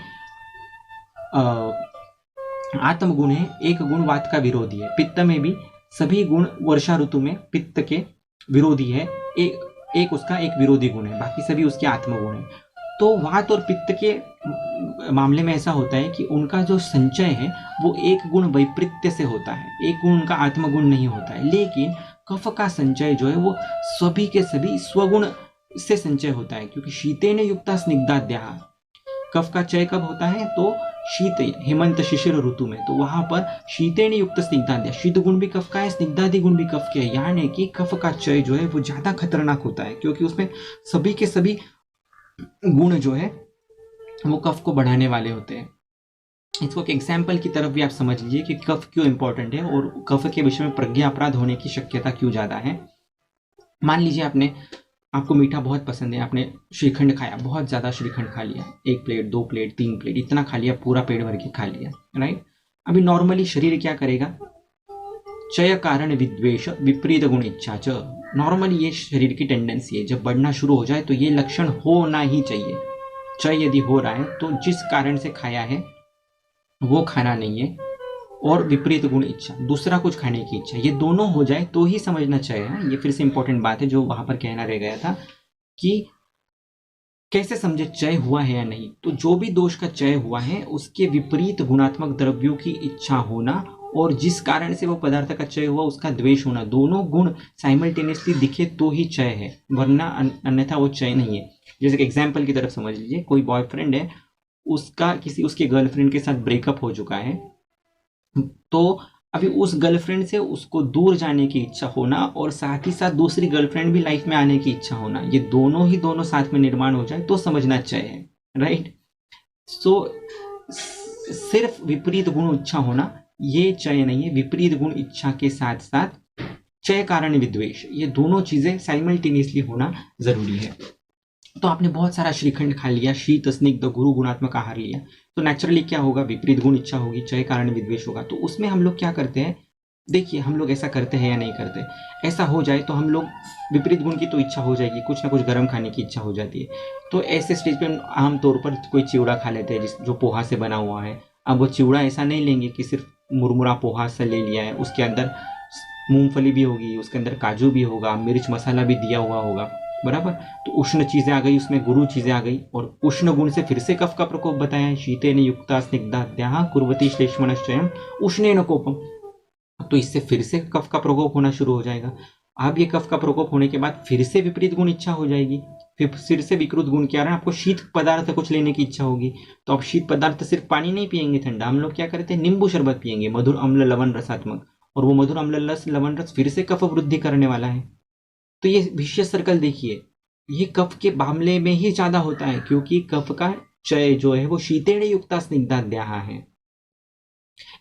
आत्म गुण है, एक गुण वात का विरोधी है। पित्त में भी सभी गुण वर्षा ऋतु में पित्त के विरोधी है, एक उसका एक विरोधी गुण है, बाकी सभी उसके आत्मगुण है। तो वात और पित्त के मामले में ऐसा होता है कि उनका जो संचय है वो एक गुण वैपरीत्य से होता है, एक गुण उनका आत्मगुण नहीं होता है। लेकिन कफ का संचय जो है वो सभी के सभी स्वगुण से संचय होता है, क्योंकि शीतेन युक्ता स्निग्धाद्याः। कफ का क्षय कब होता है? तो शीत हेमंत शिशिर ऋतु में, तो वहां पर शीतेन युक्त स्निग्धाद्या, शीत गुण भी कफ का है, स्निग्धादि गुण भी कफ के है, यानी कि कफ का क्षय जो है वो ज्यादा खतरनाक होता है, क्योंकि उसमें सभी के सभी गुण जो है वो कफ को बढ़ाने वाले होते हैं। इसको एक एग्जाम्पल की तरफ भी आप समझ लीजिए कि कफ क्यों इंपॉर्टेंट है और कफ के विषय में प्रज्ञा अपराध होने की शक्यता क्यों ज्यादा है। मान लीजिए आपको मीठा बहुत पसंद है, आपने श्रीखंड खाया, बहुत ज्यादा श्रीखंड खा लिया, 1 प्लेट 2 प्लेट 3 प्लेट इतना खा लिया, पूरा पेट भर के खा लिया, राइट। अभी नॉर्मली शरीर क्या करेगा? क्षय कारण विद्वेष विपरीत गुण इच्छा च। नॉर्मली ये शरीर की टेंडेंसी है, जब बढ़ना शुरू हो जाए तो ये लक्षण होना ही चाहिए। क्षय यदि हो रहा है तो जिस कारण से खाया है वो खाना नहीं है, और विपरीत गुण इच्छा, दूसरा कुछ खाने की इच्छा, ये दोनों हो जाए तो ही समझना चाहिए। ये फिर से इंपॉर्टेंट बात है जो वहां पर कहना रह गया था कि कैसे समझे क्षय हुआ है या नहीं। तो जो भी दोष का क्षय हुआ है उसके विपरीत गुणात्मक द्रव्यों की इच्छा होना, और जिस कारण से वो पदार्थ का क्षय हुआ उसका द्वेष होना, दोनों गुण साइमल्टेनियसली दिखे तो ही क्षय है, वरना अन्यथा वो क्षय नहीं है। जैसे एग्जाम्पल की तरफ समझ लीजिए, कोई बॉयफ्रेंड है, उसका उसके गर्लफ्रेंड के साथ ब्रेकअप हो चुका है, तो अभी उस गर्लफ्रेंड से उसको दूर जाने की इच्छा होना और साथ ही साथ दूसरी गर्लफ्रेंड भी लाइफ में आने की इच्छा होना, ये दोनों साथ में निर्माण हो जाए तो समझना चाहिए, राइट। सो सिर्फ विपरीत गुण इच्छा होना ये क्षय नहीं है, विपरीत गुण इच्छा के साथ साथ क्षय कारण विद्वेष, ये दोनों चीजें साइमल्टेनियसली होना जरूरी है। तो आपने बहुत सारा श्रीखंड खा लिया, शीत स्निग्ध गुरु गुणात्मक आहार लिया, तो नेचुरली क्या होगा? विपरीत गुण इच्छा होगी, क्षय कारण विद्वेष होगा। तो उसमें हम लोग क्या करते हैं? देखिए, हम लोग ऐसा करते हैं या नहीं करते? ऐसा हो जाए तो हम लोग विपरीत गुण की तो इच्छा हो जाएगी, कुछ ना कुछ गर्म खाने की इच्छा हो जाती है। तो ऐसे स्टेज पे आमतौर पर कोई चिवड़ा खा लेते हैं जो पोहा से बना हुआ है। अब वो चिवड़ा ऐसा नहीं लेंगे कि सिर्फ मुरमुरा पोहा से ले लिया है, उसके अंदर मूंगफली भी होगी, उसके अंदर काजू भी होगा, मिर्च मसाला भी दिया हुआ होगा, बराबर। तो उष्ण चीजें आ गई, उसमें गुरु चीजें आ गई, और उष्ण गुण से फिर से कफ का प्रकोप बताया है, शीतेन युक्ता स्निग्धाद्याः कुर्वती श्लेष्मणश्चयम् उष्णेन कोपम। तो इससे फिर से कफ का प्रकोप होना शुरू हो जाएगा। अब ये कफ का प्रकोप होने के बाद फिर से विपरीत गुण इच्छा हो जाएगी, फिर से विकृत गुण क्या रहा है, आपको शीत पदार्थ कुछ लेने की इच्छा होगी। तो आप शीत पदार्थ सिर्फ पानी नहीं पियेंगे ठंडा, हम लोग क्या करते हैं, नींबू शरबत पियेंगे, मधुर अम्ल लवण रसात्मक, और वो मधुर अम्ल रस लवण रस फिर से कफ वृद्धि करने वाला है। तो ये विशेष सर्कल देखिए, ये कफ के मामले में ही ज्यादा होता है, क्योंकि कफ का चय जो है वो शीतेण युक्ता स्निग्धाद्याः है।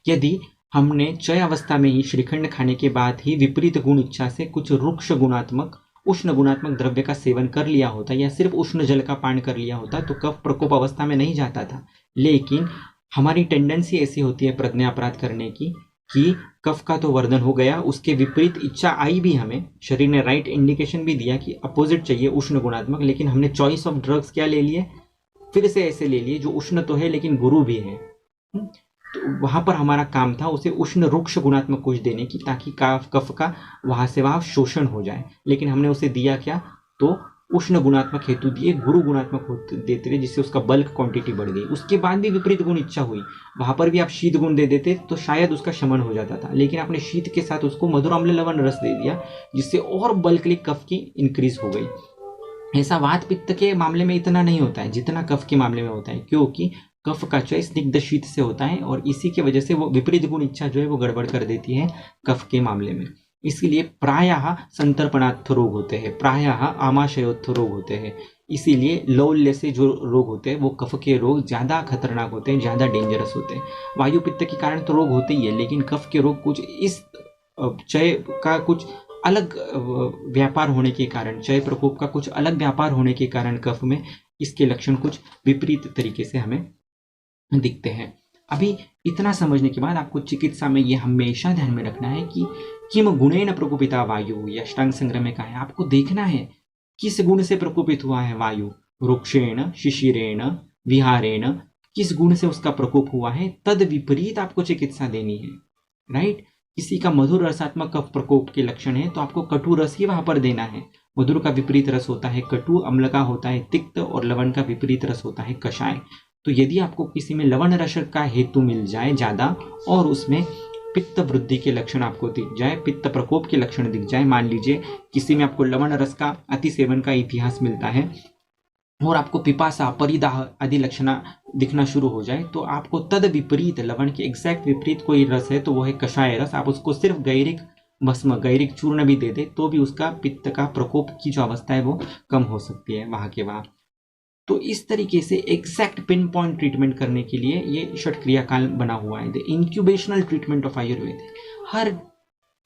यदि हमने चय अवस्था में ही श्रीखंड खाने के बाद ही विपरीत गुण इच्छा से कुछ रुक्ष गुणात्मक उष्ण गुणात्मक द्रव्य का सेवन कर लिया होता, या सिर्फ उष्ण जल का पान कर लिया होता, तो कफ प्रकोप अवस्था में नहीं जाता था। लेकिन हमारी टेंडेंसी ऐसी होती है प्रज्ञा अपराध करने की कि कफ का तो वर्धन हो गया, उसके विपरीत इच्छा आई भी, हमें शरीर ने राइट इंडिकेशन भी दिया कि अपोजिट चाहिए उष्ण गुणात्मक, लेकिन हमने चॉइस ऑफ ड्रग्स क्या ले लिए, फिर से ऐसे ले लिए जो उष्ण तो है लेकिन गुरु भी है। तो वहां पर हमारा काम था उसे उष्ण रुक्ष गुणात्मक कुछ देने की, ताकि कफ का वहां से वहां शोषण हो जाए। लेकिन हमने उसे दिया क्या, तो उष्ण गुणात्मक हेतु दिए, गुरु गुणात्मक देते रहे, जिससे उसका बल्क क्वांटिटी बढ़ गई। उसके बाद भी विपरीत गुण इच्छा हुई, वहां पर भी आप शीत गुण दे देते तो शायद उसका शमन हो जाता था, लेकिन आपने शीत के साथ उसको मधुर अम्ल लवण रस दे दिया, जिससे और बल्कली कफ की इंक्रीज हो गई। ऐसा वात पित्त के मामले में इतना नहीं होता है जितना कफ के मामले में होता है, क्योंकि कफ का चय स्निग्ध शीत से होता है, और इसी की वजह से वो विपरीत गुण इच्छा जो है वो गड़बड़ कर देती है कफ के मामले में। इसीलिए प्रायः संतर्पणार्थ रोग होते हैं, प्रायः आमाशयोत्थ रोग होते हैं। इसीलिए लौल्य से जो रोग होते हैं वो कफ के रोग ज्यादा खतरनाक होते हैं, ज्यादा डेंजरस होते हैं। वायु पित्त के कारण तो रोग होते ही है, लेकिन कफ के रोग कुछ इस चय का कुछ अलग व्यापार होने के कारण, चय प्रकोप का कुछ अलग व्यापार होने के कारण कफ में इसके लक्षण कुछ विपरीत तरीके से हमें दिखते हैं। अभी इतना समझने के बाद आपको चिकित्सा में ये हमेशा ध्यान में रखना है कि किम गुणेन प्रकोपिता वायु, ये अष्टांग संग्रह में कहा है, आपको देखना है किस गुण से प्रकोपित हुआ है वायु, रुक्षेण शिशिरेण विहारेण, किस गुण से उसका प्रकोप हुआ है, तद विपरीत आपको चिकित्सा देनी है। राइट, किसी का मधुर रसात्मक कफ प्रकोप के लक्षण है तो आपको कटु रस ही वहां पर देना है। मधुर का विपरीत रस होता है कटु, अम्ल का होता है तिक्त, और लवण का विपरीत रस होता है कषाय। तो यदि आपको किसी में लवण रस का हेतु मिल जाए ज्यादा, और उसमें पित्त वृद्धि के लक्षण आपको दिख जाए, पित्त प्रकोप के लक्षण दिख जाए, मान लीजिए किसी में आपको लवण रस का अति सेवन का इतिहास मिलता है और आपको पिपासा परिदाह आदि लक्षण दिखना शुरू हो जाए, तो आपको तद विपरीत, लवण के एग्जैक्ट विपरीत कोई रस है तो वो है कषाय रस। आप उसको सिर्फ गैरिक भस्म, गैरिक चूर्ण भी दे दे तो भी उसका पित्त का प्रकोप की जो अवस्था है वो कम हो सकती है वहां के वहां। तो इस तरीके से एग्जैक्ट पिन पॉइंट ट्रीटमेंट करने के लिए ये षट क्रियाकाल बना हुआ है, द इंक्यूबेशनल ट्रीटमेंट ऑफ आयुर्वेद। हर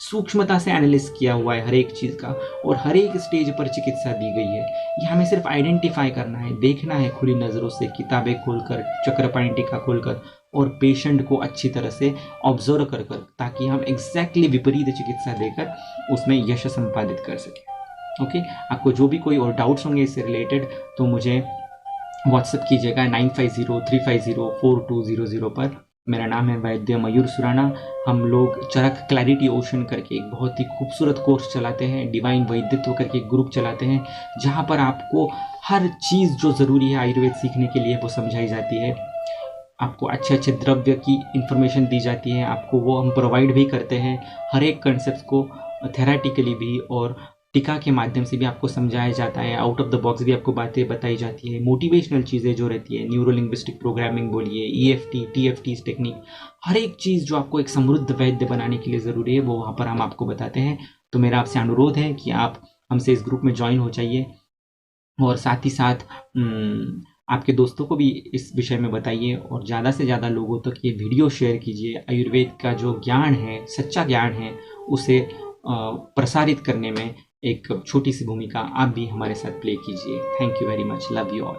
सूक्ष्मता से एनालिस किया हुआ है हर एक चीज का, और हर एक स्टेज पर चिकित्सा दी गई है। ये हमें सिर्फ आइडेंटिफाई करना है, देखना है खुली नजरों से, किताबें खोलकर, चक्रपाणी टीका खोलकर, और पेशेंट को अच्छी तरह से ऑब्जर्व कर कर, ताकि हम एग्जैक्टली विपरीत चिकित्सा देकर उसमें यश संपादित कर सकें। ओके, आपको जो भी कोई और डाउट्स होंगे इससे रिलेटेड तो मुझे व्हाट्सएप कीजिएगा 9503504200 पर। मेरा नाम है वैद्य मयूर सुराना। हम लोग चरक क्लैरिटी ओशन करके एक बहुत ही खूबसूरत कोर्स चलाते हैं, डिवाइन वैद्यत्व करके एक ग्रुप चलाते हैं, जहाँ पर आपको हर चीज़ जो ज़रूरी है आयुर्वेद सीखने के लिए वो समझाई जाती है। आपको अच्छे अच्छे द्रव्य की इंफॉर्मेशन दी जाती है, आपको वो हम प्रोवाइड भी करते हैं। हर एक कंसेप्ट को थेराटिकली भी और टीका के माध्यम से भी आपको समझाया जाता है, आउट ऑफ द बॉक्स भी आपको बातें बताई जाती है। मोटिवेशनल चीज़ें जो रहती है, न्यूरो लिंग्विस्टिक प्रोग्रामिंग बोलिए, EFT TFT टेक्निक, हर एक चीज़ जो आपको एक समृद्ध वैद्य बनाने के लिए ज़रूरी है वो वहाँ पर हम आपको बताते हैं। तो मेरा आपसे अनुरोध है कि आप हमसे इस ग्रुप में ज्वाइन हो जाइए, और साथ ही साथ आपके दोस्तों को भी इस विषय में बताइए, और ज़्यादा से ज़्यादा लोगों तक ये वीडियो शेयर कीजिए। आयुर्वेद का जो ज्ञान है, सच्चा ज्ञान है, उसे प्रसारित करने में एक छोटी सी भूमिका आप भी हमारे साथ प्ले कीजिए। Thank you very much, love you all.